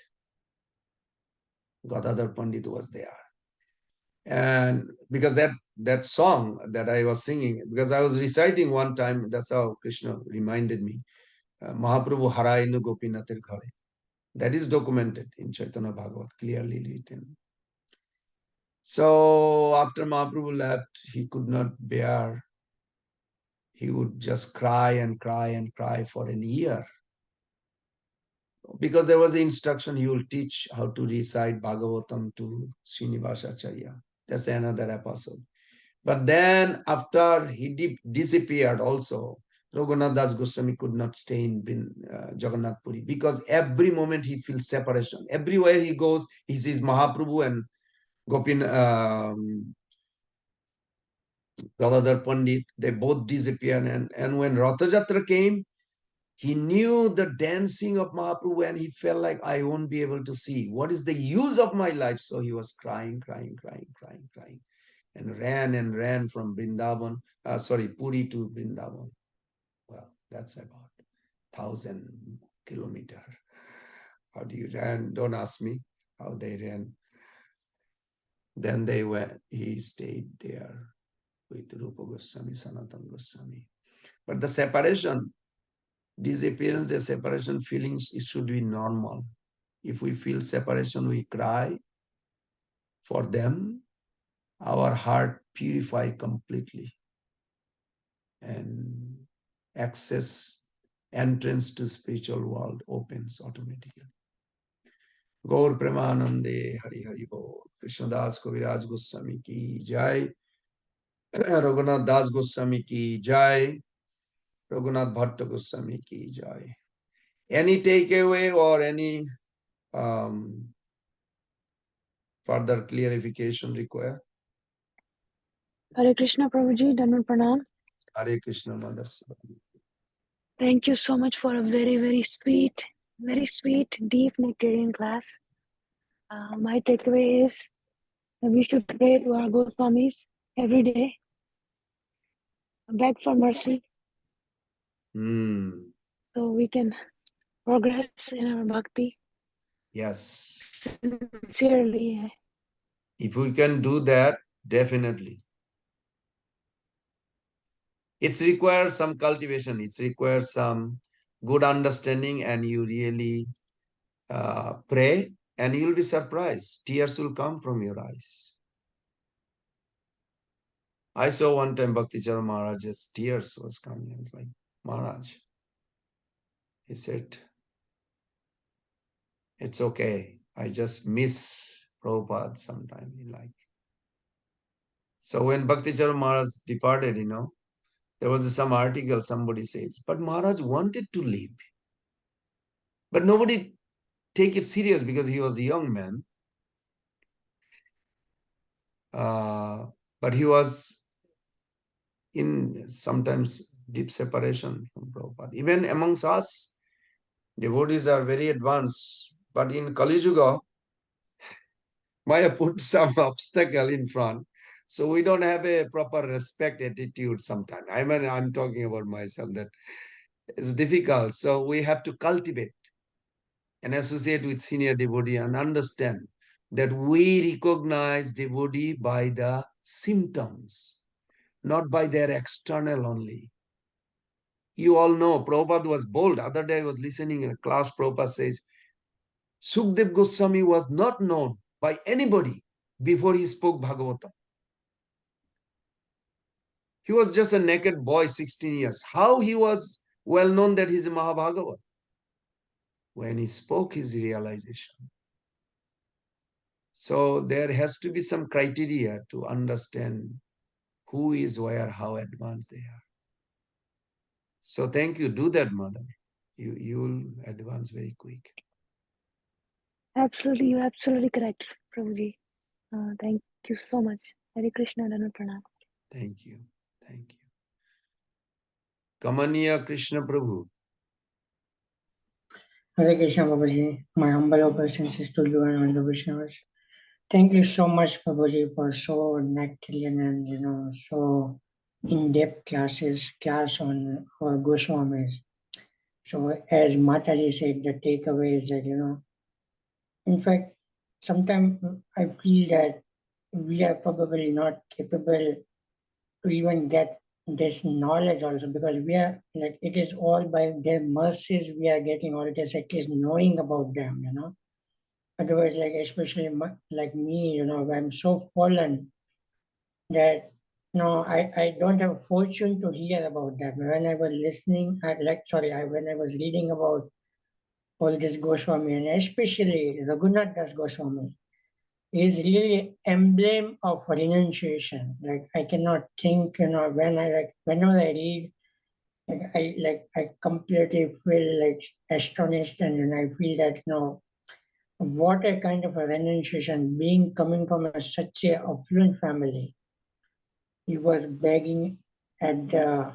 Gadadhar Pandit was there. And because that song that I was singing, because I was reciting one time, that's how Krishna reminded me, Mahaprabhu Harainu Gopinathir Ghare. That is documented in Chaitanya Bhagavat, clearly written. So after Mahaprabhu left, he could not bear. He would just cry and cry and cry for a year. Because there was an instruction, he will teach how to recite Bhagavatam to Srinivasacharya. That's another episode. But then after he disappeared also, Raghunath Das Goswami could not stay in Jagannath Puri because every moment he feels separation. Everywhere he goes, he sees Mahaprabhu and Gopin Gadadhar Pandit. They both disappeared. And when Ratha Jatra came, he knew the dancing of Mahaprabhu and he felt like I won't be able to see. What is the use of my life? So he was crying, crying, crying, crying, crying. And ran from Puri to Vrindavan. Well, that's about 1,000 kilometers. How do you ran? Don't ask me how they ran. Then he stayed there with Rupa Goswami, Sanatana Goswami. But the separation, disappearance, the separation feelings, it should be normal. If we feel separation, we cry for them. Our heart purify completely. And entrance to spiritual world opens automatically. Gaur Premanande Hari Hari Bol. Krishna Das Kaviraja Goswami ki jai. Raghunath Das Goswami ki jai. Raghunath Bhatta Goswami ki jai. Any takeaway or any further clarification required? Hare Krishna Prabhuji, Dandan Pranam. Hare Krishna Madas. Thank you so much for a very, very sweet, deep nectarian class. My takeaway is that we should pray to our Goswamis every day, beg for mercy, so we can progress in our bhakti. Yes. Sincerely. If we can do that, definitely. It requires some cultivation. It requires some good understanding, and you really pray, and you'll be surprised. Tears will come from your eyes. I saw one time Bhakti Chara Maharaj's tears was coming. I was like, Maharaj. He said, it's okay. I just miss Prabhupada sometime. So when Bhakti Chara Maharaj departed, there was some article somebody says, but Maharaj wanted to leave. But nobody take it serious because he was a young man. But he was in sometimes deep separation from Prabhupada. Even amongst us, devotees are very advanced. But in Kali Yuga, Maya put some obstacle in front. So we don't have a proper respect attitude sometimes. I mean, I'm talking about myself that it's difficult. So we have to cultivate and associate with senior devotee and understand that we recognize devotee by the symptoms, not by their external only. You all know Prabhupada was bold. Other day I was listening in a class, Prabhupada says, Sukdev Goswami was not known by anybody before he spoke Bhagavatam. He was just a naked boy, 16 years. How he was well known that he's a Mahabhagavat? When he spoke his realization. So there has to be some criteria to understand who is where, how advanced they are. So thank you. Do that, mother. You will advance very quick. Absolutely, you're absolutely correct, Prabhuji. Thank you so much. Hare Krishna, Dana Pranam. Thank you. Thank you. Kamaniya Krishna Prabhu. Hare Krishna Babaji, my humble obeisances to you and all the Vaishnavas. Thank you so much, Babaji, for so nectarian and so in-depth class on our Goswamis. So as Mataji said, the takeaway is that in fact, sometimes I feel that we are probably not capable to even get this knowledge also, because we are like, it is all by their mercies we are getting all this, at least knowing about them. Otherwise, like especially like me, I'm so fallen that I don't have fortune to hear about that. When I was listening, when I was reading about all this Goswami, and especially Raghunath Das Goswami, is really emblem of renunciation. Like I cannot think, whenever I read, I completely feel like astonished, and I feel that what a kind of a renunciation, being coming from such a affluent family. He was begging at the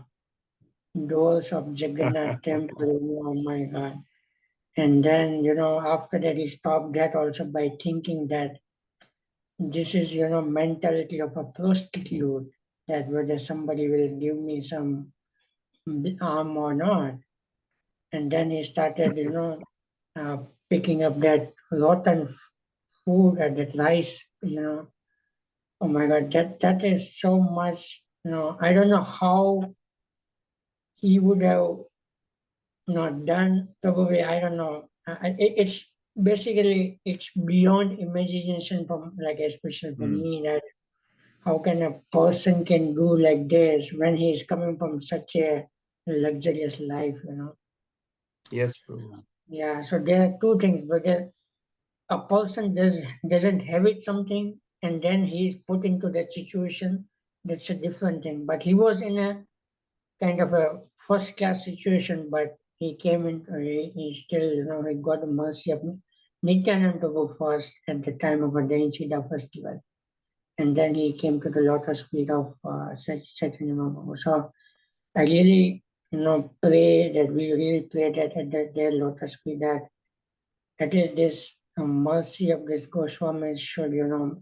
doors of Jagannath temple. Oh my God. And then, after that, he stopped that also by thinking that this is, mentality of a prostitute, that whether somebody will give me some arm or not. And then he started, picking up that rotten food and that rice. Oh my God, that is so much. I don't know how he would have done. Probably, I don't know. It's basically it's beyond imagination from, like, especially for me, that how can a person can do like this when he is coming from such a luxurious life. Yes, Prabhu. Yeah. So there are two things, but a person doesn't have it something, and then he's put into that situation. That's a different thing. But he was in a kind of a first class situation, but he came in, he still, he got the mercy of Nityananda to go first at the time of a Dainchida festival. And then he came to the lotus feet of Chaitanya Mahaprabhu. So I really, pray that we really pray that at their lotus feet, that at least this mercy of this Goswami should,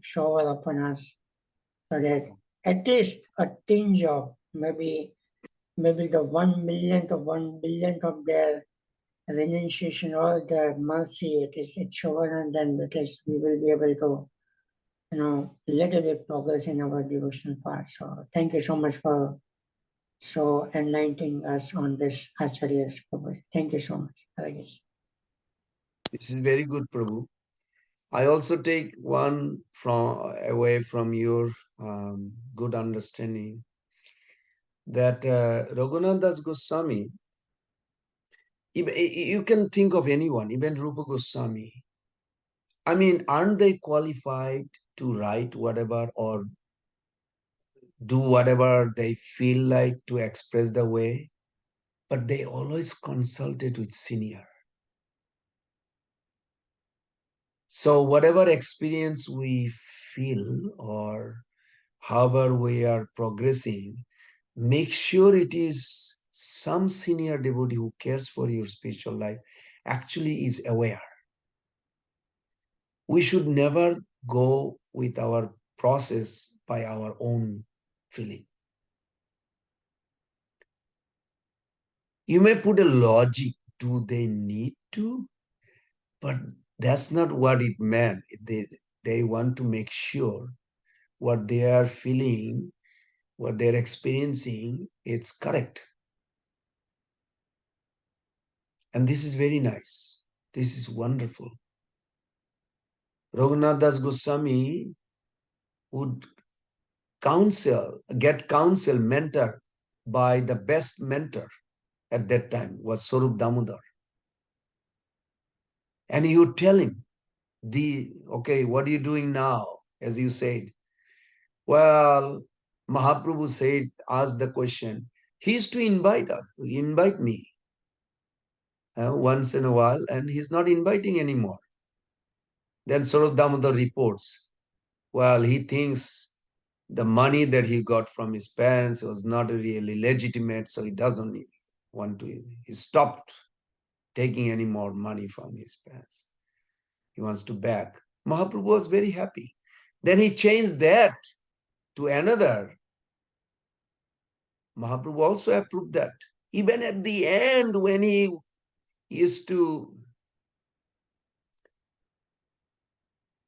shower upon us, so that at least a tinge of maybe the 1 millionth of 1 billionth of their renunciation or the mercy, it's shown, and then at least we will be able to, little bit progress in our devotional path. So thank you so much for so enlightening us on this Acharya's purpose. Thank you so much. Hare Krishna. This is very good, Prabhu. I also take one away from your good understanding that Raghunath Das Goswami, you can think of anyone, even Rupa Goswami. I mean, aren't they qualified to write whatever or do whatever they feel like to express the way? But they always consulted with senior. So whatever experience we feel or however we are progressing, make sure it is some senior devotee who cares for your spiritual life, actually is aware. We should never go with our process by our own feeling. You may put a logic, do they need to? But that's not what it meant. They want to make sure what they are feeling, what they're experiencing, it's correct. And this is very nice. This is wonderful. Raghunath Das Goswami would get counsel, mentor by the best mentor at that time was Swarup Damodar. And he would tell him, okay, what are you doing now? As you said, well, Mahaprabhu said, asked the question. He used to invite me once in a while, and he's not inviting anymore. Then Swarup Damodar reports, well, he thinks the money that he got from his parents was not really legitimate, so he doesn't want to. He stopped taking any more money from his parents. He wants to beg. Mahaprabhu was very happy. Then he changed that to another. Mahaprabhu also approved that. Even at the end, when he used to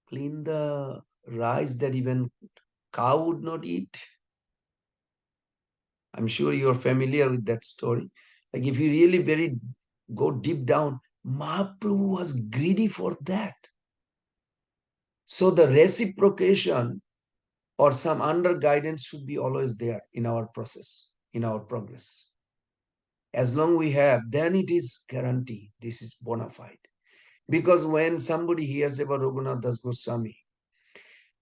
clean the rice that even cow would not eat. I'm sure you're familiar with that story. Like if you really go deep down, Mahaprabhu was greedy for that. So the reciprocation or some under guidance should be always there in our process, in our progress. As long we have, then it is guaranteed. This is bona fide. Because when somebody hears about Raghunath Das Goswami,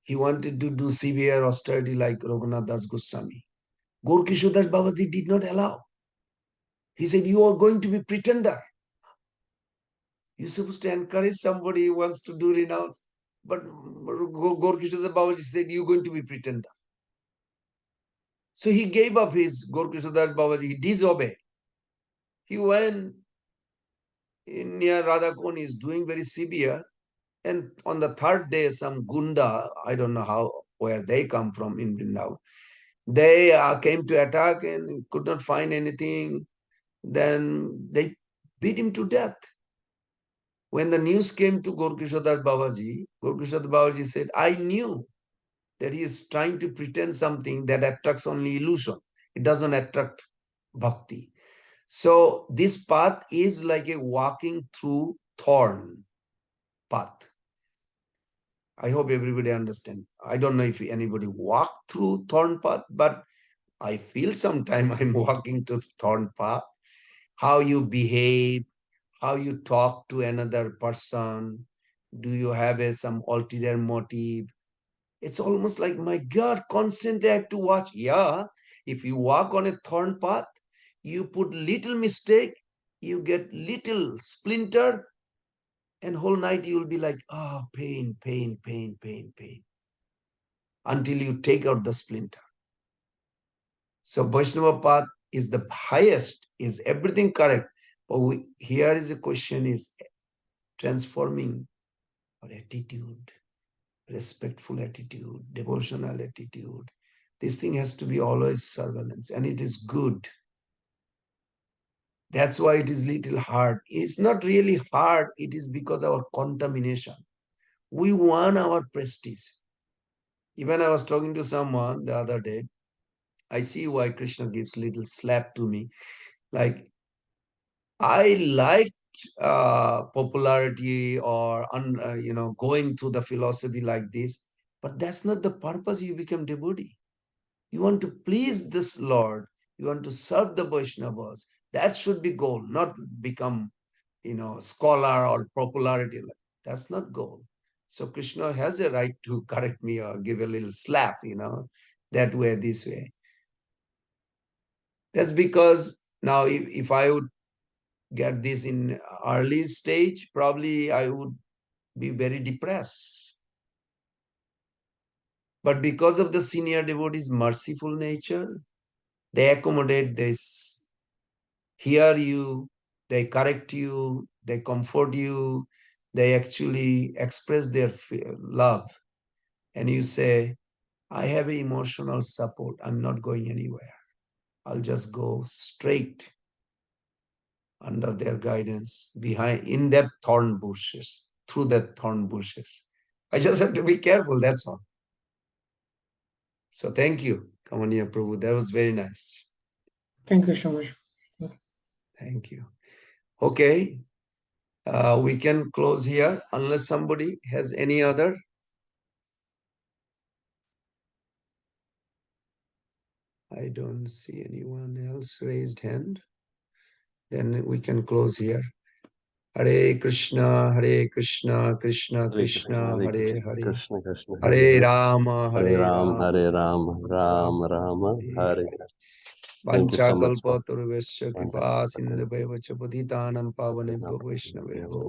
he wanted to do severe austerity like Raghunath Das Goswami. Gaur Kishore Das Babaji did not allow. He said, you are going to be pretender. You're supposed to encourage somebody who wants to do renounce. But Gaur Kishore Das Babaji said, you're going to be pretender. So he gave up his Gaur Kishore Das Babaji. He disobeyed. He went in near Radhakund, is doing very severe. And on the third day, some gunda, I don't know where they come from in Vrindavan, they came to attack and could not find anything. Then they beat him to death. When the news came to Gaur Kishore Das Babaji said, I knew that he is trying to pretend something that attracts only illusion. It doesn't attract bhakti. So this path is like a walking through thorn path. I hope everybody understands. I don't know if anybody walked through thorn path, but I feel sometime I'm walking to thorn path. How you behave, how you talk to another person. Do you have some ulterior motive? It's almost like, my God, constantly I have to watch. Yeah, if you walk on a thorn path, you put little mistake, you get little splinter, and whole night you will be like, oh, pain, pain, pain, pain, pain, until you take out the splinter. So Vaishnava path is the highest, is everything correct. But here is a question is transforming our attitude, respectful attitude, devotional attitude. This thing has to be always surveillance, and it is good. That's why it is little hard. It's not really hard. It is because our contamination. We want our prestige. Even I was talking to someone the other day. I see why Krishna gives little slap to me. Like, I like popularity or going through the philosophy like this, but that's not the purpose you become devotee. You want to please this Lord. You want to serve the Vaishnavas. That should be goal, not become, scholar or popularity. That's not goal. So Krishna has a right to correct me or give a little slap, that way, this way. That's because now if I would get this in early stage, probably I would be very depressed. But because of the senior devotees' merciful nature, they accommodate this, hear you, they correct you, they comfort you, they actually express their love. And you say, I have emotional support. I'm not going anywhere. I'll just go straight under their guidance, behind, in that thorn bushes, through that thorn bushes. I just have to be careful, that's all. So thank you, Kamaniya Prabhu. That was very nice. Thank you so much. Thank you. Okay, we can close here unless somebody has any other. I don't see anyone else raised hand. Then we can close here. Hare Krishna, Krishna, Krishna, Hare Hare. Krishna Krishna, Hare Rama, Hare Ram, Rama, Hare Ram, Ram Rama, Hare Hare. Thank you so much. Vanchakalpataruvesya kripa sindhubheva cha patitanam pavanebhyo vaishnavebhyo